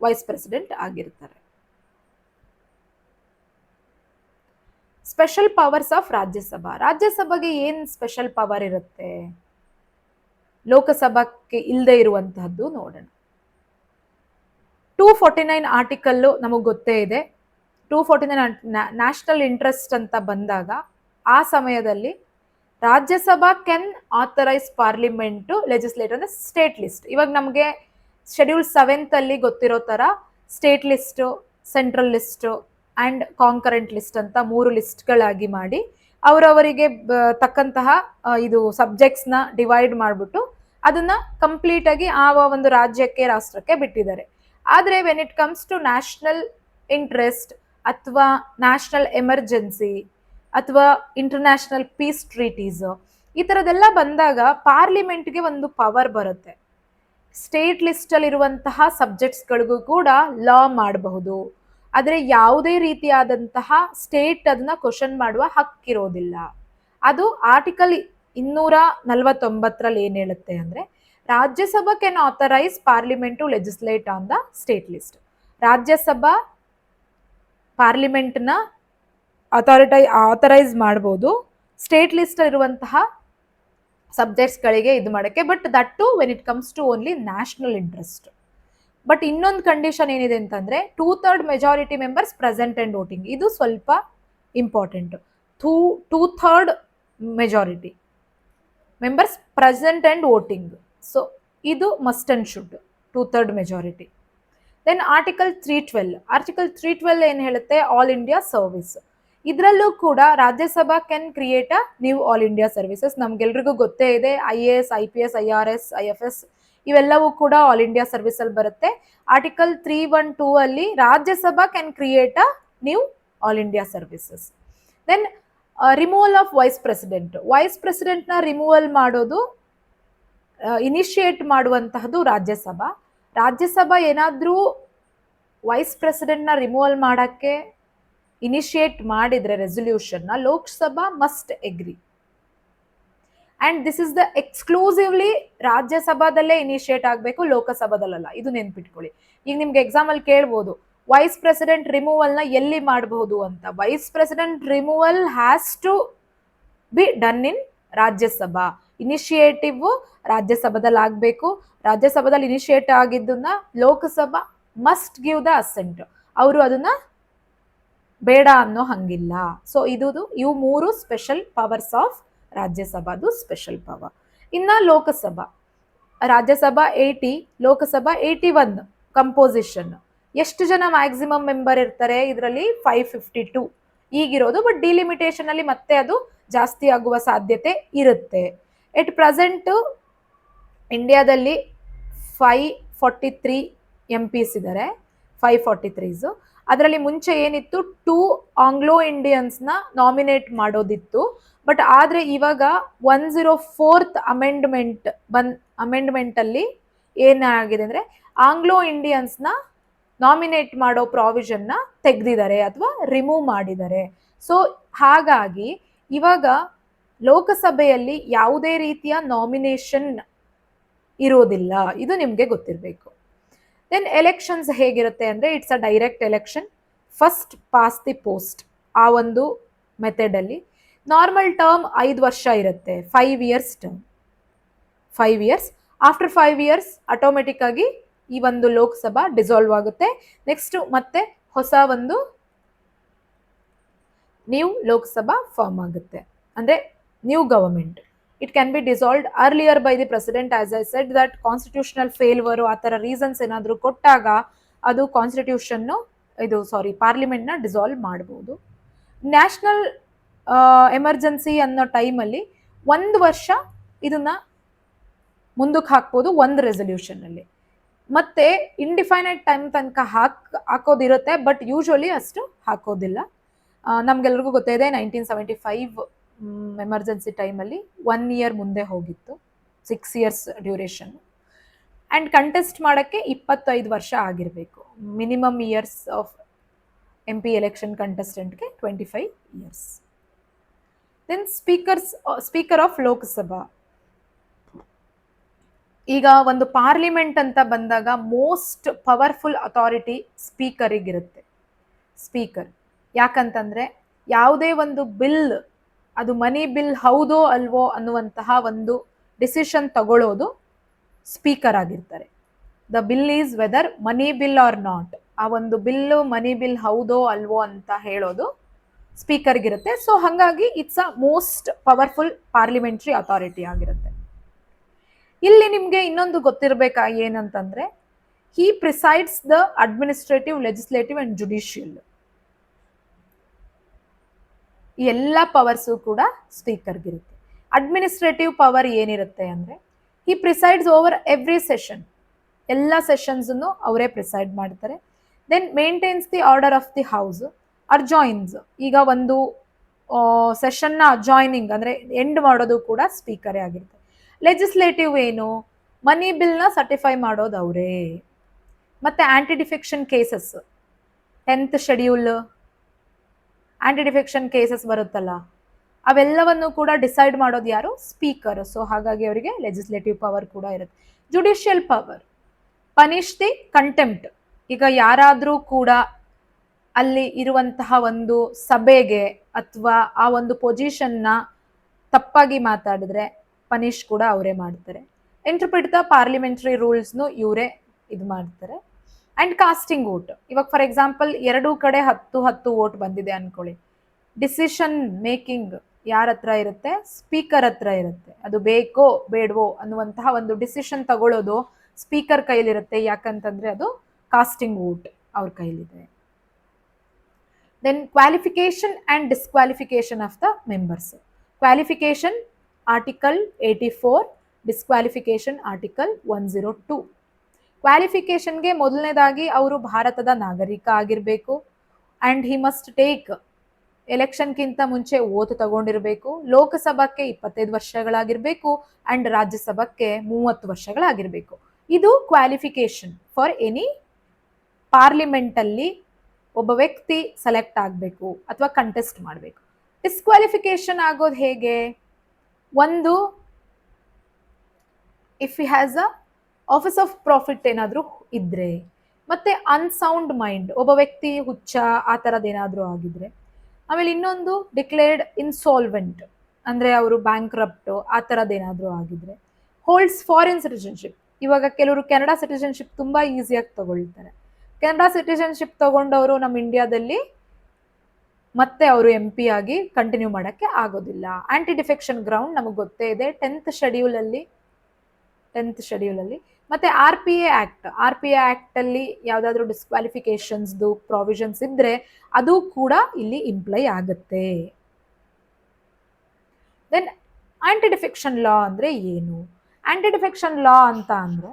ವೈಸ್ ಪ್ರೆಸಿಡೆಂಟ್ ಆಗಿರ್ತಾರೆ. Special powers of Rajya Sabha. ರಾಜ್ಯಸಭೆಗೆ ಏನ್ ಸ್ಪೆಷಲ್ ಪವರ್ ಇರುತ್ತೆ, ಲೋಕಸಭಾಕ್ಕೆ ಇಲ್ಲದೆ ಇರುವಂತಹದ್ದು ನೋಡೋಣ. 249 ಆರ್ಟಿಕಲ್ ನಮಗೆ ಗೊತ್ತೇ ಇದೆ. 249 ನ್ಯಾಷನಲ್ ಇಂಟ್ರೆಸ್ಟ್ ಅಂತ ಬಂದಾಗ ಆ ಸಮಯದಲ್ಲಿ Rajya Sabha can authorise parliament to legislate ಅಂದ್ರೆ ಸ್ಟೇಟ್ ಲಿಸ್ಟ್. ಇವಾಗ ನಮಗೆ ಶೆಡ್ಯೂಲ್ 7 ಅಲ್ಲಿ ಗೊತ್ತಿರೋ ತರ state list, central list and concurrent list ಅಂತ 3 ಲಿಸ್ಟ್ಗಳಾಗಿ ಮಾಡಿ ಅವರವರಿಗೆ ತಕ್ಕಂತಹ ಇದು ಸಬ್ಜೆಕ್ಟ್ಸ್ ನ ಡಿವೈಡ್ ಮಾಡಿಬಿಟ್ಟು ಅದನ್ನ ಕಂಪ್ಲೀಟ್ ಆಗಿ ಆ ಒಂದು ರಾಜ್ಯಕ್ಕೆ, ರಾಷ್ಟ್ರಕ್ಕೆ ಬಿಟ್ಟಿದ್ದಾರೆ. ಆದ್ರೆ when it comes to national interest ಅಥವಾ ನ್ಯಾಷನಲ್ ಎಮರ್ಜೆನ್ಸಿ ಅಥವಾ ಇಂಟರ್ನ್ಯಾಷನಲ್ ಪೀಸ್ ಟ್ರೀಟೀಸ್ ಈ ತರದೆಲ್ಲ ಬಂದಾಗ ಪಾರ್ಲಿಮೆಂಟ್ಗೆ ಒಂದು ಪವರ್ ಬರುತ್ತೆ. ಸ್ಟೇಟ್ ಲಿಸ್ಟ್ ಅಲ್ಲಿ ಇರುವಂತಹ ಸಬ್ಜೆಕ್ಟ್ಸ್ಗಳಿಗೂ ಕೂಡ ಲಾ ಮಾಡಬಹುದು. ಆದ್ರೆ ಯಾವುದೇ ರೀತಿಯಾದಂತಹ ಸ್ಟೇಟ್ ಅದನ್ನ ಕ್ವಶನ್ ಮಾಡುವ ಹಕ್ಕಿರೋದಿಲ್ಲ. ಅದು ಆರ್ಟಿಕಲ್ 249 ಏನ್ ಹೇಳುತ್ತೆ ಅಂದ್ರೆ, Rajya Sabha can authorise parliament to legislate on the state list. Rajya Sabha parliament ನ ಆಥರೈಸ್ ಮಾಡಬಹುದು ಸ್ಟೇಟ್ ಲಿಸ್ಟ್ ಇರುವಂತಹ ಸಬ್ಜೆಕ್ಟ್ಸ್ ಗಳಿಗೆ ಇದು ಮಾಡಕ್ಕೆ. But that to when it comes to only national interest. But ಇನ್ನೊಂದು ಕಂಡೀಷನ್ ಏನಿದೆ ಅಂತಂದ್ರೆ 2/3 majority members present and voting. ಇದು ಸ್ವಲ್ಪ important. 2/3 majority members present and voting. So ಇದು must and should 2/3 majority. Then article 312 ಏನ್ ಹೇಳುತ್ತೆ, ಆಲ್ ಇಂಡಿಯಾ ಸರ್ವಿಸ್. ಇದರಲ್ಲೂ ಕೂಡ Rajya Sabha can create a new all India services. ನಮ್ಗೆಲ್ರಿಗೂ ಗೊತ್ತೇ ಇದೆ, IAS, IPS, IRS, IFS ಇವೆಲ್ಲವೂ ಕೂಡ ಆಲ್ ಇಂಡಿಯಾ ಸರ್ವಿಸ್ ಅಲ್ಲಿ ಬರುತ್ತೆ. ಆರ್ಟಿಕಲ್ 312 ಅಲ್ಲಿ Rajya Sabha can create a new all India services. Then removal of vice president ನ ರಿಮೂವಲ್ ಮಾಡೋದು, ಇನಿಷಿಯೇಟ್ ಮಾಡುವಂತಹದ್ದು ರಾಜ್ಯಸಭಾ. ರಾಜ್ಯಸಭಾ ಏನಾದ್ರೂ ವೈಸ್ ಪ್ರೆಸಿಡೆಂಟ್ ನ ರಿಮೂವಲ್ ಮಾಡಕ್ಕೆ ಇನಿಷಿಯೇಟ್ ಮಾಡಿದ್ರೆ ರೆಸೊಲ್ಯೂಷನ್ ನ, Lok Sabha must ಎಗ್ರಿ. And this is the exclusively ರಾಜ್ಯಸಭಾದಲ್ಲೇ initiate ಆಗಬೇಕು, ಲೋಕಸಭಾದಲ್ಲ. ಇದು ನೆನ್ಪಿಟ್ಕೊಳ್ಳಿ. ಈಗ ನಿಮ್ಗೆ ಎಕ್ಸಾಮ್ ಅಲ್ಲಿ ಕೇಳ್ಬೋದು, ವೈಸ್ ಪ್ರೆಸಿಡೆಂಟ್ ರಿಮೂವಲ್ ನ ಎಲ್ಲಿ ಮಾಡಬಹುದು ಅಂತ. Vice president removal has to be done in Rajya Sabha. Initiative ರಾಜ್ಯಸಭಾದಲ್ಲಿ ಆಗ್ಬೇಕು. ರಾಜ್ಯಸಭಾದಲ್ಲಿ ಇನಿಷಿಯೇಟ್ ಆಗಿದ್ದನ್ನ Lok Sabha must give the assent. ಅವರು ಅದನ್ನ ಬೇಡ ಅನ್ನೋ ಹಂಗಿಲ್ಲ. ಸೊ ಇವು 3 ಸ್ಪೆಷಲ್ ಪವರ್ಸ್ ಆಫ್ ರಾಜ್ಯಸಭಾದು ಸ್ಪೆಷಲ್ ಪವರ್. ಇನ್ನ ಲೋಕಸಭಾ, ರಾಜ್ಯಸಭಾ 80, ಲೋಕಸಭಾ 81 ಕಂಪೋಸಿಷನ್. ಎಷ್ಟು ಜನ ಮ್ಯಾಕ್ಸಿಮಮ್ ಮೆಂಬರ್ ಇರ್ತಾರೆ ಇದರಲ್ಲಿ? 552 ಈಗಿರೋದು. ಬಟ್ ಡಿಲಿಮಿಟೇಷನ್ ಅಲ್ಲಿ ಮತ್ತೆ ಅದು ಜಾಸ್ತಿ ಆಗುವ ಸಾಧ್ಯತೆ ಇರುತ್ತೆ. ಎಟ್ ಪ್ರೆಸೆಂಟ್ ಇಂಡಿಯಾದಲ್ಲಿ 543 MPs ಇದ್ದಾರೆ, 543s. ಅದರಲ್ಲಿ ಮುಂಚೆ ಏನಿತ್ತು, 2 ಆಂಗ್ಲೋ ಇಂಡಿಯನ್ಸ್ ನ ನಾಮಿನೇಟ್ ಮಾಡೋದಿತ್ತು. ಬಟ್ ಆದ್ರೆ ಇವಾಗ 104th ಅಮೆಂಡ್ಮೆಂಟ್ ಅಲ್ಲಿ ಏನಾಗಿದೆ ಅಂದ್ರೆ, ಆಂಗ್ಲೋ ಇಂಡಿಯನ್ಸ್ ನ ನಾಮಿನೇಟ್ ಮಾಡೋ ಪ್ರಾವಿಷನ್ ನ ತೆಗೆದಿದ್ದಾರೆ ಅಥವಾ ರಿಮೂವ್ ಮಾಡಿದ್ದಾರೆ. ಸೊ ಹಾಗಾಗಿ ಇವಾಗ ಲೋಕಸಭೆಯಲ್ಲಿ ಯಾವುದೇ ರೀತಿಯ ನಾಮಿನೇಷನ್ ಇರೋದಿಲ್ಲ. ಇದು ನಿಮ್ಗೆ ಗೊತ್ತಿರಬೇಕು. ದೆನ್ ಎಲೆಕ್ಷನ್ಸ್ ಹೇಗಿರುತ್ತೆ ಅಂದ್ರೆ, it's a direct election, first pass the post. ಆ ಒಂದು ಮೆಥಡ್ ಅಲ್ಲಿ ನಾರ್ಮಲ್ ಟರ್ಮ್ 5 ವರ್ಷ ಇರುತ್ತೆ, 5 years term, 5 years. After 5 years automatic ಆಗಿ ಈ ಒಂದು ಲೋಕಸಭಾ ಡಿಸಾಲ್ವ್ ಆಗುತ್ತೆ. ನೆಕ್ಸ್ಟ್ ಮತ್ತೆ ಹೊಸ ಒಂದು ನ್ಯೂ ಲೋಕಸಭಾ ಫಾರ್ಮ್ ಆಗುತ್ತೆ, ಅಂದ್ರೆ new government. It can be dissolved earlier by the president. As I said that constitutional failure ಆ ಥರ ರೀಸನ್ಸ್ ಏನಾದರೂ ಕೊಟ್ಟಾಗ ಅದು ಪಾರ್ಲಿಮೆಂಟ್ನ ಡಿಸಾಲ್ವ್ ಮಾಡಬಹುದು. ನ್ಯಾಷನಲ್ ಎಮರ್ಜೆನ್ಸಿ ಅನ್ನೋ ಟೈಮಲ್ಲಿ 1 ವರ್ಷ ಇದನ್ನ ಮುಂದಕ್ಕೆ ಹಾಕ್ಬೋದು ಒಂದು ರೆಸೊಲ್ಯೂಷನ್ ಅಲ್ಲಿ. ಮತ್ತೆ ಇಂಡಿಫೈನೈಟ್ ಟೈಮ್ ತನಕ ಹಾಕೋದಿರುತ್ತೆ, ಬಟ್ ಯೂಶುವಲಿ ಅಷ್ಟು ಹಾಕೋದಿಲ್ಲ. ನಮ್ಗೆಲ್ರಿಗೂ ಗೊತ್ತಿದೆ 1975 ಎಮರ್ಜೆನ್ಸಿ ಟೈಮಲ್ಲಿ 1 year ಮುಂದೆ ಹೋಗಿತ್ತು, 6 years ಡ್ಯೂರೇಷನ್. ಅಂಡ್ ಕಂಟೆಸ್ಟ್ ಮಾಡೋಕ್ಕೆ 25 ವರ್ಷ ಆಗಿರಬೇಕು. Minimum years of MP election ಕಂಟೆಸ್ಟೆಂಟ್ಗೆ 25 years. Then speaker of Lok Sabha. ಈಗ ಒಂದು ಪಾರ್ಲಿಮೆಂಟ್ ಅಂತ ಬಂದಾಗ ಮೋಸ್ಟ್ ಪವರ್ಫುಲ್ ಅಥಾರಿಟಿ ಸ್ಪೀಕರಿಗಿರುತ್ತೆ. ಸ್ಪೀಕರ್ ಯಾಕಂತಂದ್ರೆ ಯಾವುದೇ ಒಂದು ಬಿಲ್ ಅದು ಮನಿ ಬಿಲ್ ಹೌದೋ ಅಲ್ವೋ ಅನ್ನುವಂತಹ ಒಂದು ಡಿಸಿಷನ್ ತಗೊಳ್ಳೋದು ಸ್ಪೀಕರ್ ಆಗಿರ್ತಾರೆ. The bill is whether money bill or not, ಆ ಒಂದು ಬಿಲ್ಲು ಮನಿ ಬಿಲ್ ಹೌದೋ ಅಲ್ವೋ ಅಂತ ಹೇಳೋದು ಸ್ಪೀಕರ್ಗಿರುತ್ತೆ. ಸೊ ಹಾಗಾಗಿ it's a most powerful parliamentary authority ಆಗಿರುತ್ತೆ. ಇಲ್ಲಿ ನಿಮ್ಗೆ ಇನ್ನೊಂದು ಗೊತ್ತಿರ್ಬೇಕಾ ಏನಂತಂದ್ರೆ, he presides the administrative, legislative and judicial. ಈ ಎಲ್ಲ ಪವರ್ಸು ಕೂಡ ಸ್ಪೀಕರ್ಗಿರುತ್ತೆ. ಅಡ್ಮಿನಿಸ್ಟ್ರೇಟಿವ್ ಪವರ್ ಏನಿರುತ್ತೆ ಅಂದ್ರೆ, he presides over every session, ಎಲ್ಲ ಸೆಷನ್ಸ್ ಅವರೇ ಪ್ರಿಸೈಡ್ ಮಾಡ್ತಾರೆ. Then maintains the order of the house, ಅರ್ಜಾಯಿನ್ಸ್, ಈಗ ಒಂದು ಸೆಷನ್ನ ಅಜಾಯ್ನಿಂಗ್ ಅಂದ್ರೆ ಎಂಡ್ ಮಾಡೋದು ಕೂಡ ಸ್ಪೀಕರೇ ಆಗಿರುತ್ತೆ. ಲೆಜಿಸ್ಲೇಟಿವ್ ಏನು, ಮನಿ ಬಿಲ್ನ ಸರ್ಟಿಫೈ ಮಾಡೋದು ಅವರೇ. ಮತ್ತೆ aunty defection cases, 10th schedule aunty defection cases ಬರುತ್ತಲ್ಲ, ಅವೆಲ್ಲವನ್ನು ಕೂಡ ಡಿಸೈಡ್ ಮಾಡೋದು ಯಾರು, ಸ್ಪೀಕರ್. ಸೊ ಹಾಗಾಗಿ ಅವರಿಗೆ ಲೆಜಿಸ್ಲೇಟಿವ್ ಪವರ್ ಕೂಡ ಇರುತ್ತೆ. Judicial power, punish the contempt, ಈಗ ಯಾರಾದ್ರೂ ಕೂಡ ಅಲ್ಲಿ ಇರುವಂತಹ ಒಂದು ಸಭೆಗೆ ಅಥವಾ ಆ ಒಂದು ಪೊಸಿಷನ್ನ ತಪ್ಪಾಗಿ ಮಾತಾಡಿದ್ರೆ ಪನಿಷ್ ಕೂಡ ಅವರೇ ಮಾಡ್ತಾರೆ. ಇಂಟರ್ಪ್ರಿಟ್ ದ ಪಾರ್ಲಿಮೆಂಟರಿ ರೂಲ್ಸ್ನು ಇವರೇ ಇದು ಮಾಡ್ತಾರೆ. ಅಂಡ್ ಕಾಸ್ಟಿಂಗ್ ವೋಟ್, ಇವಾಗ ಫಾರ್ ಎಕ್ಸಾಂಪಲ್ ಎರಡೂ ಕಡೆ 10 ವೋಟ್ ಬಂದಿದೆ ಅನ್ಕೊಳ್ಳಿ, ಡಿಸಿಷನ್ ಮೇಕಿಂಗ್ ಯಾರ ಹತ್ರ ಇರುತ್ತೆ, ಸ್ಪೀಕರ್ ಹತ್ರ ಇರುತ್ತೆ. ಅದು ಬೇಕೋ ಬೇಡವೋ ಅನ್ನುವಂತಹ ಒಂದು ಡಿಸಿಷನ್ ತಗೊಳ್ಳೋದು ಸ್ಪೀಕರ್ ಕೈಲಿರುತ್ತೆ. ಯಾಕಂತಂದ್ರೆ ಅದು ಕಾಸ್ಟಿಂಗ್ ವೋಟ್ ಅವ್ರ ಕೈಲಿದೆ. Then qualification and disqualification of the members. Qualification article 84, disqualification article 102. ಕ್ವಾಲಿಫಿಕೇಶನ್ಗೆ ಮೊದಲನೇದಾಗಿ ಅವರು ಭಾರತದ ನಾಗರಿಕ ಆಗಿರಬೇಕು, ಅಂಡ್ ಹಿ ಮಸ್ಟ್ ಟೇಕ್, ಎಲೆಕ್ಷನ್ಗಿಂತ ಮುಂಚೆ ಓತ್ ತಗೊಂಡಿರಬೇಕು, ಲೋಕಸಭಾಕ್ಕೆ 25 ವರ್ಷಗಳಾಗಿರ್ಬೇಕು, ಅಂಡ್ ರಾಜ್ಯಸಭಾಕ್ಕೆ 30 ವರ್ಷಗಳಾಗಿರ್ಬೇಕು. ಇದು ಕ್ವಾಲಿಫಿಕೇಶನ್ ಫಾರ್ ಎನಿ ಪಾರ್ಲಿಮೆಂಟ್ ಅಲ್ಲಿ ಒಬ್ಬ ವ್ಯಕ್ತಿ ಸೆಲೆಕ್ಟ್ ಆಗಬೇಕು ಅಥವಾ ಕಂಟೆಸ್ಟ್ ಮಾಡಬೇಕು. ಡಿಸ್ಕ್ವಾಲಿಫಿಕೇಶನ್ ಆಗೋದು ಹೇಗೆ, ಒಂದು if he has a office of profit ಏನಾದರೂ ಇದ್ರೆ, ಮತ್ತೆ ಅನ್ಸೌಂಡ್ ಮೈಂಡ್, ಒಬ್ಬ ವ್ಯಕ್ತಿ ಹುಚ್ಚ ಆ ಥರದ್ದೇನಾದರೂ ಆಗಿದ್ರೆ, ಆಮೇಲೆ ಇನ್ನೊಂದು ಡಿಕ್ಲೇರ್ಡ್ ಇನ್ಸಾಲ್ವೆಂಟ್ ಅಂದ್ರೆ ಅವರು ಬ್ಯಾಂಕ್ರಪ್ಟ್ ಆ ಥರದ್ದೇನಾದರೂ ಆಗಿದ್ರೆ, ಹೋಲ್ಡ್ಸ್ ಫಾರಿನ್ ಸಿಟಿಜನ್ಶಿಪ್, ಇವಾಗ ಕೆಲವರು ಕೆನಡಾ ಸಿಟಿಜನ್ಶಿಪ್ ತುಂಬಾ ಈಸಿಯಾಗಿ ತಗೊಳ್ತಾರೆ. ಕೆನಡಾ ಸಿಟಿಜನ್ಶಿಪ್ ತಗೊಂಡವರು ನಮ್ಮ ಇಂಡಿಯಾದಲ್ಲಿ ಮತ್ತೆ ಅವರು MP ಆಗಿ ಕಂಟಿನ್ಯೂ ಮಾಡೋಕ್ಕೆ ಆಗೋದಿಲ್ಲ. ಆಂಟಿ ಡಿಫೆಕ್ಷನ್ ಗ್ರೌಂಡ್ ನಮಗೆ ಗೊತ್ತೇ ಇದೆ, 10th ಶೆಡ್ಯೂಲ್ ಅಲ್ಲಿ ಮತ್ತೆ RPA ಆಕ್ಟ್ ಅಲ್ಲಿ ಯಾವ್ದಾದ್ರು ಡಿಸ್ಕ್ವಾಲಿಫಿಕೇಶನ್ಸ್ದು ಪ್ರಾವಿಷನ್ಸ್ ಇದ್ರೆ ಅದು ಕೂಡ ಇಲ್ಲಿ ಇಂಪ್ಲೈ ಆಗುತ್ತೆ. ದೆನ್ ಆಂಟಿ ಡಿಫೆಕ್ಷನ್ ಲಾ ಅಂದ್ರೆ ಏನು, ಆಂಟಿ ಡಿಫೆಕ್ಷನ್ ಲಾ ಅಂತ ಅಂದ್ರೆ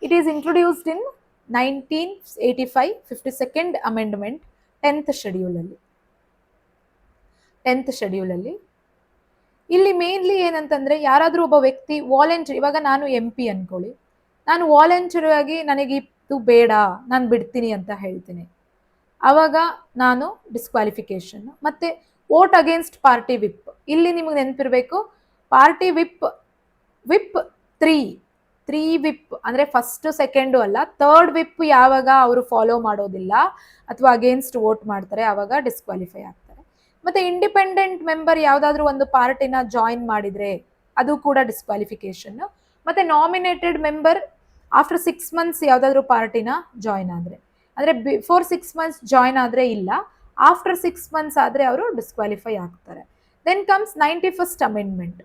it is introduced in 1985 52nd amendment 10th schedule ಅಲ್ಲಿ. ಇಲ್ಲಿ ಮೇನ್ಲಿ ಏನಂತಂದ್ರೆ, ಯಾರಾದ್ರೂ ಒಬ್ಬ ವ್ಯಕ್ತಿ ವಾಲಂಟರಿ, ಇವಾಗ ನಾನು MP ಅನ್ಕೊಳ್ಳಿ, ನಾನು ವಾಲಂಟರಿ ಆಗಿ ನನಗೆ ಇದು ಬೇಡ ನಾನು ಬಿಡ್ತೀನಿ ಅಂತ ಹೇಳ್ತೀನಿ, ಅವಾಗ ನಾನು ಡಿಸ್ಕ್ವಾಲಿಫಿಕೇಶನ್. ಮತ್ತೆ ವೋಟ್ ಅಗೇನ್ಸ್ಟ್ ಪಾರ್ಟಿ ವಿಪ್, ಇಲ್ಲಿ ನಿಮಗೆ ನೆನಪಿರ್ಬೇಕು, ಪಾರ್ಟಿ ವಿಪ್ 3 ವಿಪ್ ಅಂದ್ರೆ ಫಸ್ಟ್ ಸೆಕೆಂಡು ಅಲ್ಲ, 3rd ವಿಪ್ ಯಾವಾಗ ಅವರು ಫಾಲೋ ಮಾಡೋದಿಲ್ಲ ಅಥವಾ ಅಗೇನ್ಸ್ಟ್ ವೋಟ್ ಮಾಡ್ತಾರೆ ಆವಾಗ ಡಿಸ್ಕ್ವಾಲಿಫೈ ಆಗ್ತಾರೆ. ಮತ್ತೆ ಇಂಡಿಪೆಂಡೆಂಟ್ ಮೆಂಬರ್ ಯಾವ್ದಾದ್ರು ಒಂದು ಪಾರ್ಟಿನ ಜಾಯಿನ್ ಮಾಡಿದ್ರೆ ಅದು ಕೂಡ ಡಿಸ್ಕ್ವಾಲಿಫಿಕೇಶನ್. ಮತ್ತೆ ನಾಮಿನೇಟೆಡ್ ಮೆಂಬರ್ ಆಫ್ಟರ್ 6 months ಯಾವ್ದಾದ್ರು ಪಾರ್ಟಿನ ಜಾಯಿನ್ ಆದ್ರೆ, ಅಂದ್ರೆ ಬಿಫೋರ್ 6 months ಜಾಯಿನ್ ಆದ್ರೆ ಇಲ್ಲ, ಆಫ್ಟರ್ 6 months ಆದ್ರೆ ಅವರು ಡಿಸ್ಕ್ವಾಲಿಫೈ ಆಗ್ತಾರೆ. Then comes 91st amendment,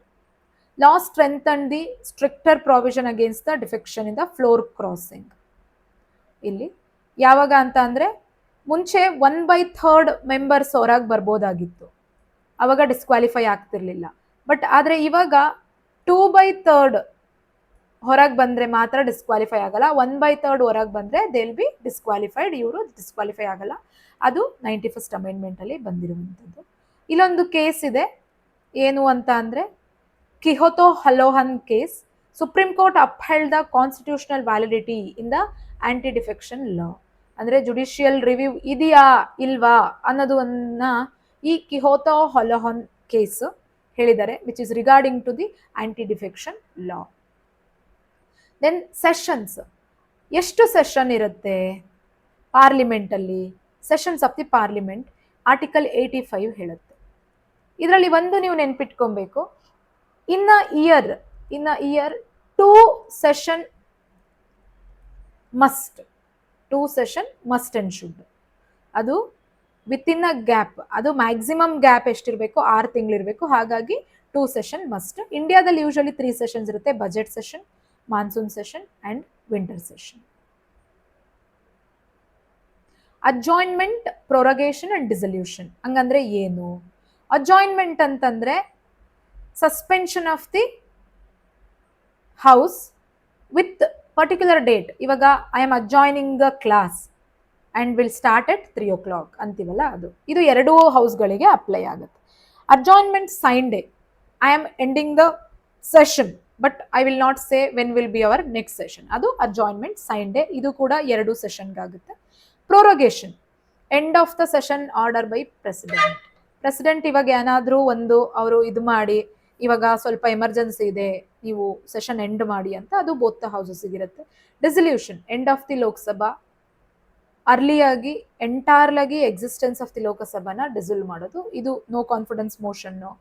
law strengthened the stricter provision against the defection in the floor crossing. ಇಲ್ಲಿ ಯಾವಾಗ ಅಂತ ಅಂದ್ರೆ, ಮುಂಚೆ 1/3 ಮೆಂಬರ್ಸ್ ಹೊರಗೆ ಬರ್ಬೋದಾಗಿತ್ತು, ಅವಾಗ ಡಿಸ್ಕ್ವಾಲಿಫೈ ಆಗ್ತಿರ್ಲಿಲ್ಲ. ಬಟ್ ಆದ್ರೆ ಇವಾಗ 2/3 ಹೊರಗೆ ಬಂದ್ರೆ ಮಾತ್ರ ಡಿಸ್ಕ್ವಾಲಿಫೈ ಆಗಲ್ಲ, 1/3 ಹೊರಗೆ ಬಂದ್ರೆ ದೇ ವಿಲ್ ಬಿ ಡಿಸ್ಕ್ವಾಲಿಫೈಡ್, ಇವರು ಡಿಸ್ಕ್ವಾಲಿಫೈ ಆಗಲ್ಲ. ಅದು 91st ಅಮೆಂಡ್ಮೆಂಟ್ ಅಲ್ಲಿ ಬಂದಿರುವಂಥದ್ದು. ಇಲ್ಲೊಂದು ಕೇಸ್ ಇದೆ, ಏನು ಅಂತ ಅಂದ್ರೆ Kihoto Hollohan case. Supreme Court upheld the constitutional validity in the anti-defection law. ಅಂದ್ರೆ ಜುಡಿಷಿಯಲ್ ರಿವ್ಯೂ ಇದೆಯಾ ಇಲ್ವಾ ಅನ್ನೋದನ್ನ ಈ ಕಿಹೊತೋ ಹಲೋಹನ್ ಕೇಸ್ ಹೇಳಿದ್ದಾರೆ, which is regarding to the anti defection law. Then sessions, ಎಷ್ಟು ಸೆಷನ್ ಇರುತ್ತೆ ಪಾರ್ಲಿಮೆಂಟ್ ಅಲ್ಲಿ, sessions of the parliament article 85 ಹೇಳುತ್ತೆ. ಇದರಲ್ಲಿ ಒಂದು ನೀವು ನೆನ್ಪಿಟ್ಕೊಬೇಕು, in a year 2 session must and should. ಅದು ವಿತ್ ಇನ್ ಅ ಗ್ಯಾಪ್, ಅದು ಮ್ಯಾಕ್ಸಿಮಮ್ ಗ್ಯಾಪ್ ಎಷ್ಟಿರಬೇಕು, 6 ತಿಂಗಳಿರಬೇಕು. ಹಾಗಾಗಿ 2 ಸೆಷನ್ ಮಸ್ಟ್. ಇಂಡಿಯಾದಲ್ಲಿ ಯೂಶಲಿ 3 ಸೆಷನ್ಸ್ ಇರುತ್ತೆ, budget session, monsoon session and winter session. Adjournment, prorogation and dissolution ಹಂಗಂದ್ರೆ ಏನು? ಅಜಾಯ್ನ್ಮೆಂಟ್ ಅಂತಂದ್ರೆ suspension of the house with particular date. ಇವಾಗ I am adjourning the class and will start at 3 o'clock ಅಂತೀವಲ್ಲ, ಅದು ಇದು ಎರಡೂ ಹೌಸ್ಗಳಿಗೆ ಅಪ್ಲೈ ಆಗುತ್ತೆ. Adjournment sine die, I am ending the session but I will not say when will be hour next session, ಅದು adjournment sine die. ಇದು ಕೂಡ 2 ಸೆಷನ್ಗಾಗುತ್ತೆ. Prorogation, end of the session order by president ಇವಾಗ ಏನಾದರೂ ಒಂದು ಅವರು ಇದು ಮಾಡಿ, ಇವಾಗ ಸ್ವಲ್ಪ ಎಮರ್ಜೆನ್ಸಿ ಇದೆ, ನೀವು ಸೆಷನ್ ಎಂಡ್ ಮಾಡಿ ಅಂತ, ಅದು ಬೋತ್ ಹೌಸಸ್ ಇರುತ್ತೆ. Resolution, end of the Lok Sabha, ಅರ್ಲಿಯಾಗಿ ಎಂಟೈರ್ಲಾಗಿ ಎಕ್ಸಿಸ್ಟೆನ್ಸ್ ಆಫ್ ದಿ ಲೋಕಸಭಾನ ಡಿಸಲ್ವ್ ಮಾಡೋದು. ಇದು ನೋ ಕಾನ್ಫಿಡೆನ್ಸ್ ಮೋಷನ್ನು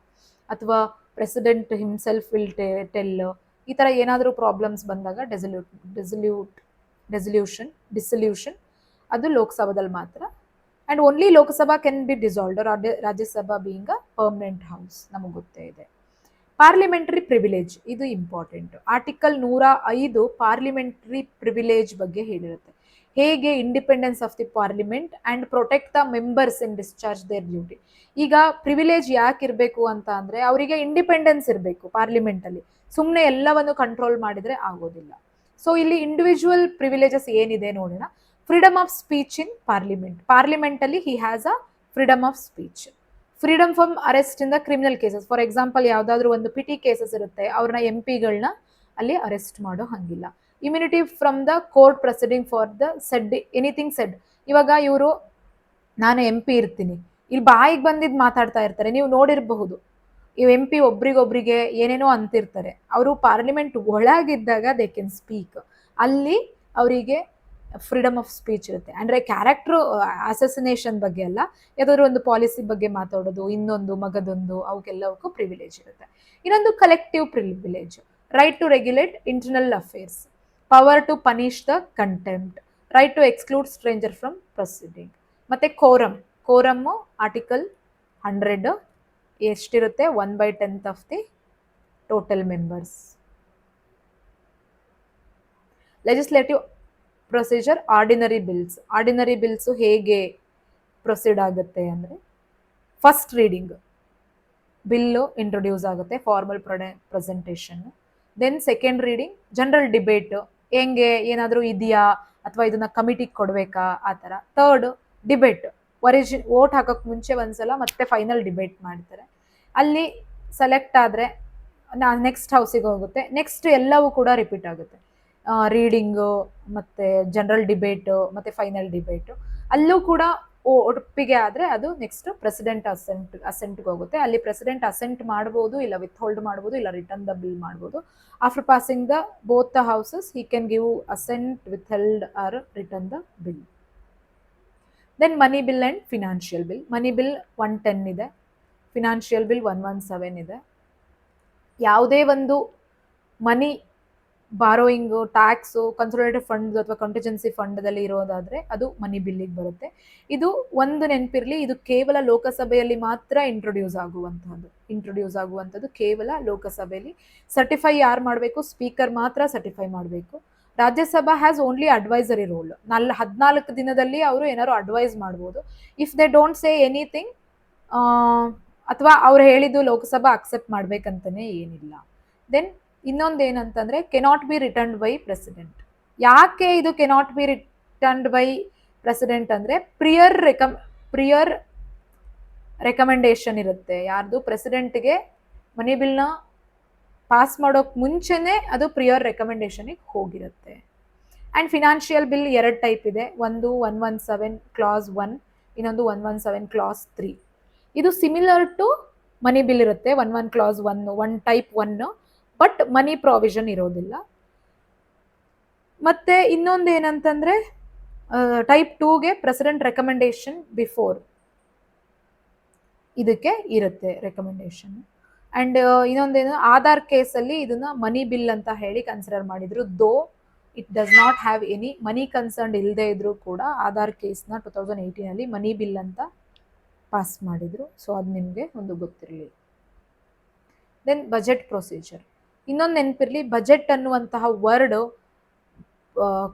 ಅಥವಾ ಪ್ರೆಸಿಡೆಂಟ್ ಹಿಮ್ಸೆಲ್ಫ್ ವಿಲ್ ಟೆಲ್, ಈ ಥರ ಏನಾದರೂ ಪ್ರಾಬ್ಲಮ್ಸ್ ಬಂದಾಗ ಡಿಸಲ್ಯೂಷನ್ ಅದು ಲೋಕಸಭಾದಲ್ಲಿ ಮಾತ್ರ. And only Lok Sabha can be dissolved, Rajya Sabha being a permanent house, ನಮಗೆ ಗೊತ್ತೇ ಇದೆ. ಪಾರ್ಲಿಮೆಂಟರಿ ಪ್ರಿವಿಲೇಜ್, ಇದು ಇಂಪಾರ್ಟೆಂಟ್. ಆರ್ಟಿಕಲ್ 105 ಪಾರ್ಲಿಮೆಂಟರಿ ಪ್ರಿವಿಲೇಜ್ ಬಗ್ಗೆ ಹೇಳಿರುತ್ತೆ. ಹೇಗೆ independence of the parliament and protect the members in discharge there duty. ಈಗ ಪ್ರಿವಿಲೇಜ್ ಯಾಕೆ ಇರಬೇಕು ಅಂತ ಅಂದರೆ, ಅವರಿಗೆ ಇಂಡಿಪೆಂಡೆನ್ಸ್ ಇರಬೇಕು ಪಾರ್ಲಿಮೆಂಟಲ್ಲಿ, ಸುಮ್ಮನೆ ಎಲ್ಲವನ್ನು ಕಂಟ್ರೋಲ್ ಮಾಡಿದರೆ ಆಗೋದಿಲ್ಲ. ಸೊ ಇಲ್ಲಿ ಇಂಡಿವಿಜುವಲ್ ಪ್ರಿವಿಲೇಜಸ್ ಏನಿದೆ ನೋಡೋಣ. ಫ್ರೀಡಮ್ ಆಫ್ ಸ್ಪೀಚ್ ಇನ್ ಪಾರ್ಲಿಮೆಂಟಲ್ಲಿ he has a freedom of speech. Freedom from arrest in the criminal cases. For example, ಯಾವುದಾದ್ರೂ ಒಂದು ಪಿಟಿ ಕೇಸಸ್ ಇರುತ್ತೆ, ಅವ್ರನ್ನ MP ಗಳನ್ನ ಅಲ್ಲಿ ಅರೆಸ್ಟ್ ಮಾಡೋ ಹಂಗಿಲ್ಲ. Immunity from the court proceeding for the anything shed. ಇವಾಗ ಇವರು, ನಾನು MP ಇರ್ತೀನಿ, ಇಲ್ಲಿ ಬಾಯಿಗೆ ಬಂದಿದ್ದು ಮಾತಾಡ್ತಾ ಇರ್ತಾರೆ, ನೀವು ನೋಡಿರಬಹುದು. ಈ MP ಒಬ್ರಿಗೊಬ್ರಿಗೆ ಏನೇನೋ ಅಂತಿರ್ತಾರೆ, ಅವರು ಪಾರ್ಲಿಮೆಂಟ್ ಒಳಗಿದ್ದಾಗ ದೇ ಕ್ಯಾನ್ ಸ್ಪೀಕ್. ಅಲ್ಲಿ ಅವರಿಗೆ ಫ್ರೀಡಮ್ ಆಫ್ ಸ್ಪೀಚ್ ಇರುತ್ತೆ. ಅಂದರೆ ಕ್ಯಾರೆಕ್ಟ್ರು ಅಸಸಿನೇಷನ್ ಬಗ್ಗೆ ಅಲ್ಲ, ಯಾವುದಾದ್ರು ಒಂದು ಪಾಲಿಸಿ ಬಗ್ಗೆ ಮಾತಾಡೋದು, ಇನ್ನೊಂದು ಮಗದೊಂದು, ಅವಕ್ಕೆಲ್ಲವಕ್ಕೂ ಪ್ರಿವಿಲೇಜ್ ಇರುತ್ತೆ. ಇನ್ನೊಂದು collective privilege, right to regulate internal affairs, power to punish the contempt, right to exclude stranger from proceeding. ಮತ್ತು ಕೋರಮ್ಮು ಆರ್ಟಿಕಲ್ 100 ಎಷ್ಟಿರುತ್ತೆ, 1/10 of the total members. Legislative procedure, ordinary bills ಹೇಗೆ ಪ್ರೊಸೀಡ್ ಆಗುತ್ತೆ ಅಂದರೆ, ಫಸ್ಟ್ ರೀಡಿಂಗ್ ಬಿಲ್ಲು ಇಂಟ್ರೊಡ್ಯೂಸ್ ಆಗುತ್ತೆ, formal presentation. Then second reading, general debate, ಹೆಂಗೆ ಏನಾದರೂ ಇದೆಯಾ ಅಥವಾ ಇದನ್ನ ಕಮಿಟಿಗೆ ಕೊಡಬೇಕಾ ಆ ಥರ. ಥರ್ಡ್ ಡಿಬೇಟ್, ವೋಟ್ ಹಾಕೋಕ್ಕೆ ಮುಂಚೆ ಒಂದ್ಸಲ ಮತ್ತೆ ಫೈನಲ್ ಡಿಬೇಟ್ ಮಾಡ್ತಾರೆ. ಅಲ್ಲಿ ಸೆಲೆಕ್ಟ್ ಆದರೆ ನೆಕ್ಸ್ಟ್ ಹೌಸಿಗೆ ಹೋಗುತ್ತೆ. ನೆಕ್ಸ್ಟ್ ಎಲ್ಲವೂ ಕೂಡ ರಿಪೀಟ್ ಆಗುತ್ತೆ, ರೀಡಿಂಗು ಮತ್ತು ಜನರಲ್ ಡಿಬೇಟು ಮತ್ತು ಫೈನಲ್ ಡಿಬೇಟು. ಅಲ್ಲೂ ಕೂಡ ಒಪ್ಪಿಗೆ ಆದರೆ ಅದು ನೆಕ್ಸ್ಟ್ ಪ್ರೆಸಿಡೆಂಟ್ ಅಸೆಂಟ್ಗೆ ಹೋಗುತ್ತೆ. ಅಲ್ಲಿ ಪ್ರೆಸಿಡೆಂಟ್ ಅಸೆಂಟ್ ಮಾಡ್ಬೋದು, ಇಲ್ಲ ವಿತ್ಹೋಲ್ಡ್ ಮಾಡ್ಬೋದು, ಇಲ್ಲ ರಿಟರ್ನ್ ದ ಬಿಲ್ ಮಾಡ್ಬೋದು. After passing both the houses he can give assent, withheld or return the bill. Then money bill and financial bill. Money bill 110 ಇದೆ, ಫಿನಾನ್ಷಿಯಲ್ ಬಿಲ್ 117 ಇದೆ. ಯಾವುದೇ ಒಂದು money borrowing, tax, consolidated fund ಅಥವಾ contingency ಫಂಡದಲ್ಲಿ ಇರೋದಾದರೆ ಅದು ಮನಿ ಬಿಲ್ಲಿಗೆ ಬರುತ್ತೆ. ಇದು ಒಂದು ನೆನಪಿರಲಿ, ಇದು ಕೇವಲ ಲೋಕಸಭೆಯಲ್ಲಿ ಮಾತ್ರ ಇಂಟ್ರೊಡ್ಯೂಸ್ ಆಗುವಂಥದ್ದು ಕೇವಲ ಲೋಕಸಭೆಯಲ್ಲಿ. ಸರ್ಟಿಫೈ ಯಾರು ಮಾಡಬೇಕು? ಸ್ಪೀಕರ್ ಮಾತ್ರ ಸರ್ಟಿಫೈ ಮಾಡಬೇಕು. Rajya Sabha has only advisory role. 14 ದಿನದಲ್ಲಿ ಅವರು ಏನಾದ್ರು ಅಡ್ವೈಸ್ ಮಾಡ್ಬೋದು. If they don't say anything, ಅಥವಾ ಅವ್ರು ಹೇಳಿದ್ದು ಲೋಕಸಭಾ ಅಕ್ಸೆಪ್ಟ್ ಮಾಡ್ಬೇಕಂತಲೇ ಏನಿಲ್ಲ. ದೆನ್ ಇನ್ನೊಂದೇನಂತಂದರೆ, cannot be returned by president. ಯಾಕೆ ಇದು cannot be returned by president ಅಂದರೆ, ಪ್ರಿಯರ್ ರೆಕಮೆಂಡೇಶನ್ ಇರುತ್ತೆ. ಯಾರ್ದು? ಪ್ರೆಸಿಡೆಂಟ್ಗೆ ಮನಿ ಬಿಲ್ನ ಪಾಸ್ ಮಾಡೋಕೆ ಮುಂಚೆನೇ ಅದು ಪ್ರಿಯರ್ ರೆಕಮೆಂಡೇಶನಿಗೆ ಹೋಗಿರುತ್ತೆ. ಆ್ಯಂಡ್ ಫಿನಾನ್ಷಿಯಲ್ ಬಿಲ್ 2 ಟೈಪ್ ಇದೆ, ಒಂದು 117 ಕ್ಲಾಸ್ 1, ಇನ್ನೊಂದು 117 ಕ್ಲಾಸ್ 3. ಇದು ಸಿಮಿಲರ್ ಟು ಮನಿ ಬಿಲ್ ಇರುತ್ತೆ, 11 class 1 type 1, but money provision ಇರೋದಿಲ್ಲ. ಮತ್ತೆ ಇನ್ನೊಂದೇನಂತಂದರೆ, ಟೈಪ್ 2ಗೆ ಪ್ರೆಸಿಡೆಂಟ್ ರೆಕಮೆಂಡೇಶನ್ ಬಿಫೋರ್ ಇದಕ್ಕೆ ಇರುತ್ತೆ ರೆಕಮೆಂಡೇಶನ್. ಆ್ಯಂಡ್ ಇನ್ನೊಂದೇನು, ಆಧಾರ್ ಕೇಸಲ್ಲಿ ಇದನ್ನ ಮನಿ ಬಿಲ್ ಅಂತ ಹೇಳಿ ಕನ್ಸಿಡರ್ ಮಾಡಿದ್ರು. Though it does not have any money concern ಇಲ್ಲದೆ ಇದ್ರೂ ಕೂಡ ಆಧಾರ್ ಕೇಸ್ನ 2018 ಮನಿ ಬಿಲ್ ಅಂತ ಪಾಸ್ ಮಾಡಿದ್ರು. ಸೊ ಅದು ನಿಮಗೆ ಒಂದು ಗೊತ್ತಿರಲಿ. Then budget procedure. ಇನ್ನೊಂದು ನೆನಪಿರಲಿ, ಬಜೆಟ್ ಅನ್ನುವಂತಹ ವರ್ಡ್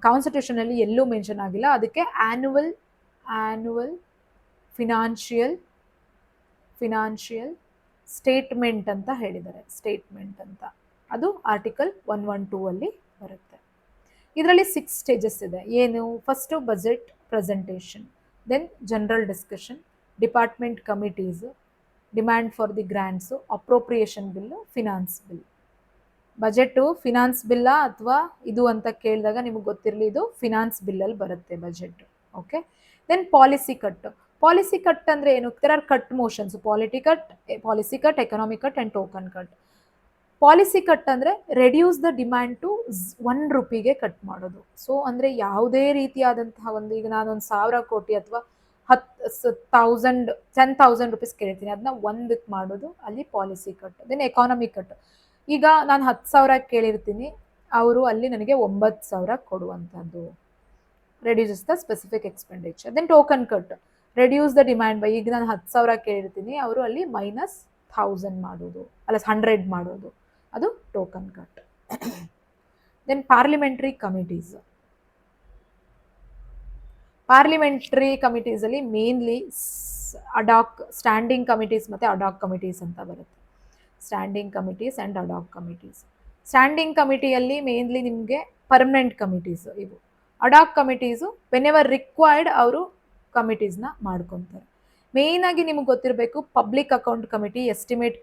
ಕಾನ್ಸ್ಟಿಟ್ಯೂಷನಲ್ಲಿ ಎಲ್ಲೂ ಮೆನ್ಷನ್ ಆಗಿಲ್ಲ. ಅದಕ್ಕೆ ಆ್ಯನ್ಯುವಲ್ ಫಿನಾನ್ಷಿಯಲ್ ಸ್ಟೇಟ್ಮೆಂಟ್ ಅಂತ ಹೇಳಿದ್ದಾರೆ. ಸ್ಟೇಟ್ಮೆಂಟ್ ಅಂತ ಅದು ಆರ್ಟಿಕಲ್ 112 ಅಲ್ಲಿ ಬರುತ್ತೆ. ಇದರಲ್ಲಿ 6 ಸ್ಟೇಜಸ್ ಇದೆ. ಏನು? First budget presentation, then general discussion, department committees, demand for the grants, appropriation bill, finance bill. Budget finance ಬಿಲ್ಲ ಅಥವಾ ಇದು ಅಂತ ಕೇಳಿದಾಗ ನಿಮಗೆ ಗೊತ್ತಿರಲಿ, ಇದು ಫಿನಾನ್ಸ್ ಬಿಲ್ಲಲ್ಲಿ ಬರುತ್ತೆ budget. Okay. Then policy cut. Policy cut ಅಂದರೆ ಏನು? There are cut motions. Policy cut, economic cut and token cut. Policy cut ಅಂದರೆ reduce the demand to ₹1 cut ಮಾಡೋದು. ಸೊ ಅಂದರೆ ಯಾವುದೇ ರೀತಿಯಾದಂತಹ ಒಂದು, ಈಗ ನಾನೊಂದು 1000 ಕೋಟಿ ಅಥವಾ 10,000 ರೂಪೀಸ್ ಕೇಳ್ತೀನಿ, ಅದನ್ನ 1ಕ್ಕೆ ಮಾಡೋದು, ಅಲ್ಲಿ policy cut. Then economic cut. ಈಗ ನಾನು 10,000 ಕೇಳಿರ್ತೀನಿ, ಅವರು ಅಲ್ಲಿ ನನಗೆ 9,000 ಕೊಡುವಂಥದ್ದು, reduces the specific expenditure. Then token cut, reduce the demand by, ಈಗ ನಾನು 10,000 ಕೇಳಿರ್ತೀನಿ, ಅವರು ಅಲ್ಲಿ -1,000 ಮಾಡೋದು, ಅಲ್ಲ 100 ಮಾಡೋದು, ಅದು token cut. Then parliamentary committees. Parliamentary ಕಮಿಟೀಸಲ್ಲಿ ಮೇನ್ಲಿ ಅಡಾಕ್ ಸ್ಟ್ಯಾಂಡಿಂಗ್ ಕಮಿಟೀಸ್ ಮತ್ತು ಅಡಾಕ್ ಕಮಿಟೀಸ್ ಅಂತ ಬರುತ್ತೆ. Standing committees and ad hoc committees. Standing ಕಮಿಟಿಯಲ್ಲಿ ಮೇನ್ಲಿ ನಿಮಗೆ ಪರ್ಮನೆಂಟ್ ಕಮಿಟೀಸ್ ಇವು. ಅಡಾಕ್ ಕಮಿಟೀಸು ವೆನೆವರ್ ರಿಕ್ವೈರ್ಡ್ ಅವರು ಕಮಿಟೀಸ್ನ ಮಾಡ್ಕೊತಾರೆ. ಮೇಯ್ನಾಗಿ ನಿಮಗೆ ಗೊತ್ತಿರಬೇಕು, public account committee, estimate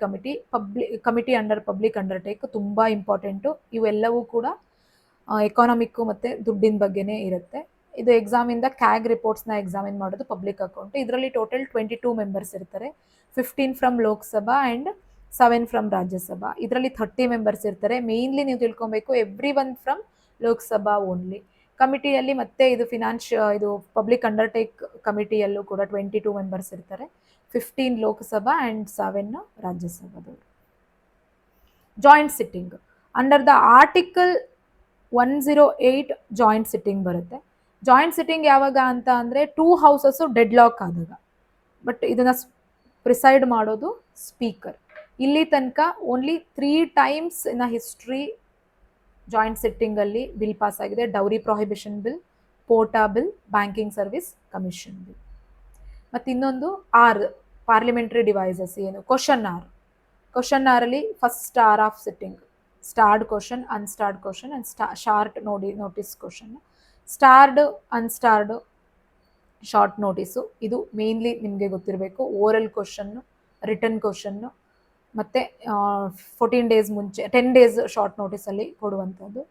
committee under public undertake ತುಂಬ ಇಂಪಾರ್ಟೆಂಟು. ಇವೆಲ್ಲವೂ ಕೂಡ ಎಕಾನಮಿಕ್ಕು ಮತ್ತು ದುಡ್ಡಿನ ಬಗ್ಗೆನೇ ಇರುತ್ತೆ. ಇದು ಎಕ್ಸಾಮಿಂದ ಕ್ಯಾಗ್ ರಿಪೋರ್ಟ್ಸ್ನ ಎಕ್ಸಾಮಿನ್ ಮಾಡೋದು ಪಬ್ಲಿಕ್ ಅಕೌಂಟ್. ಇದರಲ್ಲಿ ಟೋಟಲ್ 22 ಮೆಂಬರ್ಸ್ ಇರ್ತಾರೆ. 15 from Lok Sabha and 7 from Rajya Sabha. ಇದರಲ್ಲಿ 30 ಮೆಂಬರ್ಸ್ ಇರ್ತಾರೆ. ಮೇಯ್ನ್ಲಿ ನೀವು ತಿಳ್ಕೊಬೇಕು, ಎವ್ರಿ1 ಫ್ರಮ್ ಲೋಕಸಭಾ ಓನ್ಲಿ. ಕಮಿಟಿಯಲ್ಲಿ ಮತ್ತೆ ಇದು ಪಬ್ಲಿಕ್ ಅಂಡರ್ಟೇಕ್ ಕಮಿಟಿಯಲ್ಲೂ ಕೂಡ 22 ಮೆಂಬರ್ಸ್ ಇರ್ತಾರೆ. 15 ಲೋಕಸಭಾ ಆ್ಯಂಡ್ 7 ರಾಜ್ಯಸಭಾದವರು. Joint sitting under the article 108 joint sitting ಬರುತ್ತೆ. ಜಾಯಿಂಟ್ ಸಿಟ್ಟಿಂಗ್ ಯಾವಾಗ ಅಂತ ಅಂದರೆ 2 ಹೌಸಸ್ಸು ಡೆಡ್ ಲಾಕ್ ಆದಾಗ. ಬಟ್ ಇದನ್ನು ಪ್ರಿಸೈಡ್ ಮಾಡೋದು ಸ್ಪೀಕರ್. ಇಲ್ಲಿ ತನಕ only 3 times in a history joint ಸಿಟ್ಟಿಂಗಲ್ಲಿ ಬಿಲ್ ಪಾಸ್ ಆಗಿದೆ. Dowry prohibition bill, POTA bill, banking service commission bill. ಮತ್ತು ಇನ್ನೊಂದು ಪಾರ್ಲಿಮೆಂಟ್ರಿ ಡಿವೈಸಸ್ ಏನು? ಕ್ವಶನ್ ಆರಲ್ಲಿ first hour of sitting, starred question, unstarred question and short notice question. Starred, unstarred, short notice ಇದು mainly ನಿಮಗೆ ಗೊತ್ತಿರಬೇಕು. Oral question, return question, ಮತ್ತು 14 days ಮುಂಚೆ 10 days short ನೋಟಿಸಲ್ಲಿ ಕೊಡುವಂಥದ್ದು.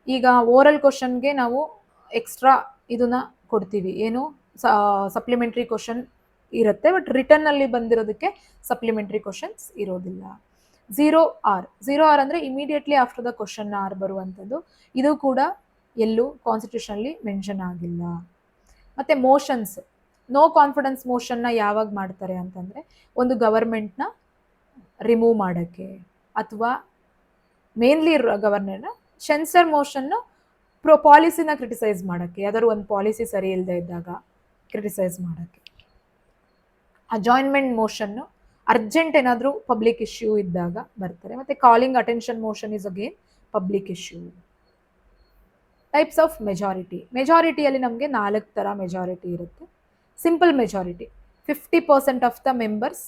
ಈಗ ಓರಲ್ ಕ್ವಶನ್ಗೆ ನಾವು ಎಕ್ಸ್ಟ್ರಾ ಇದನ್ನು ಕೊಡ್ತೀವಿ, ಏನು ಸಪ್ಲಿಮೆಂಟ್ರಿ ಕ್ವಶನ್ ಇರುತ್ತೆ. ಬಟ್ ರಿಟರ್ನಲ್ಲಿ ಬಂದಿರೋದಕ್ಕೆ ಸಪ್ಲಿಮೆಂಟ್ರಿ ಕ್ವಶನ್ಸ್ ಇರೋದಿಲ್ಲ. 0R ಅಂದರೆ immediately after the question hour ಬರುವಂಥದ್ದು. ಇದು ಕೂಡ ಎಲ್ಲೂ ಕಾನ್ಸ್ಟಿಟ್ಯೂಷನಲ್ಲಿ ಮೆನ್ಷನ್ ಆಗಿಲ್ಲ. ಮತ್ತು ಮೋಷನ್ಸ್, ನೋ ಕಾನ್ಫಿಡೆನ್ಸ್ ಮೋಷನ್ನ ಯಾವಾಗ ಮಾಡ್ತಾರೆ ಅಂತಂದರೆ, ಒಂದು ಗವರ್ಮೆಂಟ್ನ ರಿಮೂವ್ ಮಾಡೋಕ್ಕೆ, ಅಥವಾ ಮೇನ್ಲಿ ಗವರ್ನರ್ನ ಸೆನ್ಸರ್ ಮೋಷನ್ನು ಪಾಲಿಸಿನ ಕ್ರಿಟಿಸೈಸ್ ಮಾಡೋಕ್ಕೆ, ಯಾವ್ದಾದ್ರು ಒಂದು ಪಾಲಿಸಿ ಸರಿ ಇಲ್ಲದೆ ಇದ್ದಾಗ ಕ್ರಿಟಿಸೈಸ್ ಮಾಡೋಕ್ಕೆ. ಅಜಾಯ್ನ್ಮೆಂಟ್ ಮೋಷನ್ನು ಅರ್ಜೆಂಟ್ ಏನಾದರೂ ಪಬ್ಲಿಕ್ ಇಶ್ಯೂ ಇದ್ದಾಗ ಬರ್ತಾರೆ. ಮತ್ತು calling attention motion is again public issue. Types of ಮೆಜಾರಿಟಿಯಲ್ಲಿ ನಮಗೆ 4 ಥರ ಮೆಜಾರಿಟಿ ಇರುತ್ತೆ. Simple majority, 50% of the members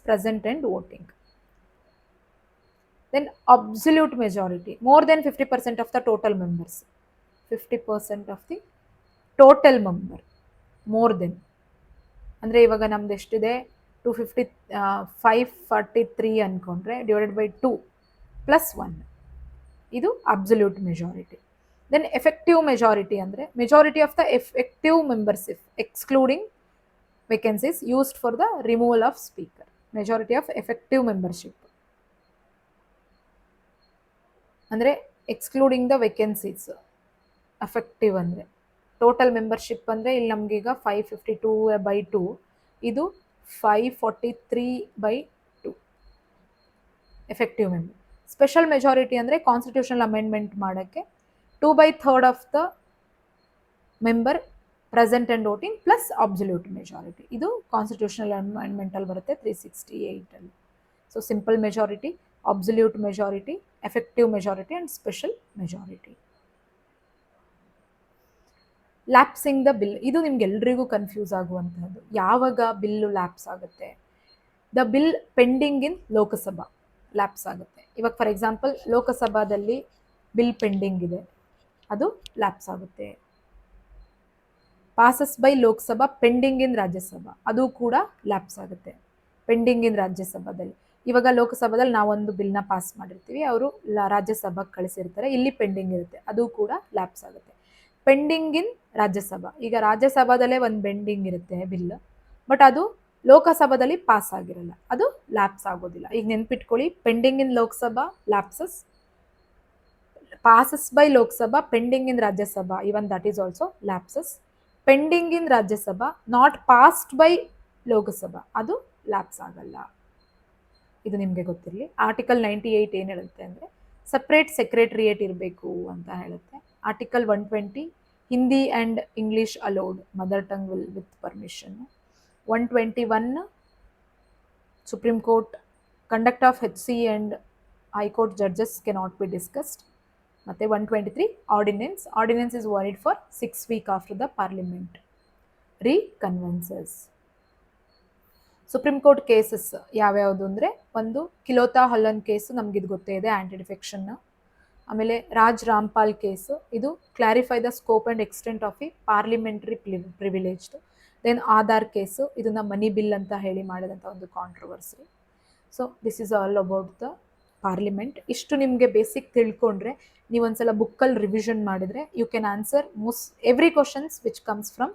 present and voting. Then absolute majority, more than 50% of the total members. 50% of the total member, more than ಅಂದರೆ ಇವಾಗ ನಮ್ದು ಎಷ್ಟಿದೆ, 543 ಅಂದ್ಕೊಂಡ್ರೆ divided by 2 + 1, ಇದು absolute majority. Then effective majority ಅಂದರೆ majority of the effective membership excluding vacancies used for the removal of speaker. Majority of effective membership ಅಂದರೆ excluding the vacancies. Effective ಅಂದರೆ total membership ಅಂದರೆ ಇಲ್ಲಿ ನಮಗೀಗ 552/2, ಇದು 543/2 ಎಫೆಕ್ಟಿವ್ ಮೆಂಬರ್. ಸ್ಪೆಷಲ್ ಮೆಜಾರಿಟಿ ಅಂದರೆ constitutional amendment ಮಾಡೋಕ್ಕೆ 2/3 of the member present and voting plus absolute majority. ಇದು constitutional ಅಮೆಂಡ್ಮೆಂಟಲ್ಲಿ ಬರುತ್ತೆ 368 so simple majority, absolute majority, effective majority and special majority. Lapsing the bill, ಇದು ನಿಮ್ಗೆಲ್ರಿಗೂ ಕನ್ಫ್ಯೂಸ್ ಆಗುವಂತಹದ್ದು. ಯಾವಾಗ ಬಿಲ್ಲು ಲ್ಯಾಪ್ಸ್ ಆಗುತ್ತೆ? The bill pending in Lok Sabha lapse ಆಗುತ್ತೆ. ಇವಾಗ ಫಾರ್ ಎಕ್ಸಾಂಪಲ್ ಲೋಕಸಭಾದಲ್ಲಿ ಬಿಲ್ ಪೆಂಡಿಂಗ್ ಇದೆ, ಅದು ಲ್ಯಾಪ್ಸ್ ಆಗುತ್ತೆ. Passes by Lok Sabha pending in Rajya Sabha, ಅದು ಕೂಡ ಲ್ಯಾಪ್ಸ್ ಆಗುತ್ತೆ. ಪೆಂಡಿಂಗ್ ಇನ್ ರಾಜ್ಯಸಭಾದಲ್ಲಿ, ಇವಾಗ ಲೋಕಸಭಾದಲ್ಲಿ ನಾವೊಂದು ಬಿಲ್ನ ಪಾಸ್ ಮಾಡಿರ್ತೀವಿ, ಅವರು ರಾಜ್ಯಸಭಾಗೆ ಕಳಿಸಿರ್ತಾರೆ, ಇಲ್ಲಿ ಪೆಂಡಿಂಗ್ ಇರುತ್ತೆ, ಅದು ಕೂಡ ಲ್ಯಾಪ್ಸ್ ಆಗುತ್ತೆ. ಪೆಂಡಿಂಗ್ ಇನ್ ರಾಜ್ಯಸಭಾ, ಈಗ ರಾಜ್ಯಸಭಾದಲ್ಲೇ ಒಂದು ಪೆಂಡಿಂಗ್ ಇರುತ್ತೆ ಬಿಲ್, ಬಟ್ ಅದು ಲೋಕಸಭಾದಲ್ಲಿ ಪಾಸ್ ಆಗಿರಲ್ಲ, ಅದು ಲ್ಯಾಪ್ಸ್ ಆಗೋದಿಲ್ಲ. ಈಗ ನೆನ್ಪಿಟ್ಕೊಳ್ಳಿ, pending in Lok Sabha lapses, passes by Lok Sabha pending in Rajya Sabha, even that is also lapses. Pending in Rajya Sabha not passed by Lok Sabha, ಅದು ಲ್ಯಾಪ್ಸ್ ಆಗಲ್ಲ. ಇದು ನಿಮಗೆ ಗೊತ್ತಿರಲಿ. ಆರ್ಟಿಕಲ್ 98 ಏನು ಹೇಳುತ್ತೆ ಅಂದರೆ ಸಪ್ರೇಟ್ ಸೆಕ್ರೆಟರಿಯೇಟ್ ಇರಬೇಕು ಅಂತ ಹೇಳುತ್ತೆ. Article 120 Hindi and English allowed, mother tongue will with permission. 121 Supreme Court conduct of HC and high court judges cannot be discussed. ಮತ್ತು 123 ordinance is valid for 6 weeks after the parliament reconvenes. Supreme Court cases ಯಾವ್ಯಾವುದು ಅಂದರೆ, ಒಂದು ಕಿಲೋತಾ ಹಲ್ಲನ್ case, ನಮಗಿದು ಗೊತ್ತೇ ಇದೆ, anti defection. ಆಮೇಲೆ Raj Rampal case, ಇದು clarify the scope and extent of a parliamentary ಪ್ರಿವಿಲೇಜ್ದು. Then Aadhaar case, ಇದನ್ನು ಮನಿ ಬಿಲ್ ಅಂತ ಹೇಳಿ ಮಾಡಿದಂಥ ಒಂದು controversy. So this is all about the parliament. ಇಷ್ಟು ನಿಮಗೆ ಬೇಸಿಕ್ ತಿಳ್ಕೊಂಡ್ರೆ, ನೀವೊಂದ್ಸಲ ಬುಕ್ಕಲ್ಲಿ ರಿವಿಷನ್ ಮಾಡಿದರೆ you can answer every questions which comes from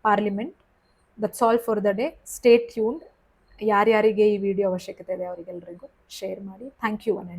parliament. That's all for the day. Stay tuned. ಯಾರ್ಯಾರಿಗೆ ಈ ವಿಡಿಯೋ ಅವಶ್ಯಕತೆ ಇದೆ ಅವರಿಗೆಲ್ಲರಿಗೂ ಶೇರ್ ಮಾಡಿ. Thank you.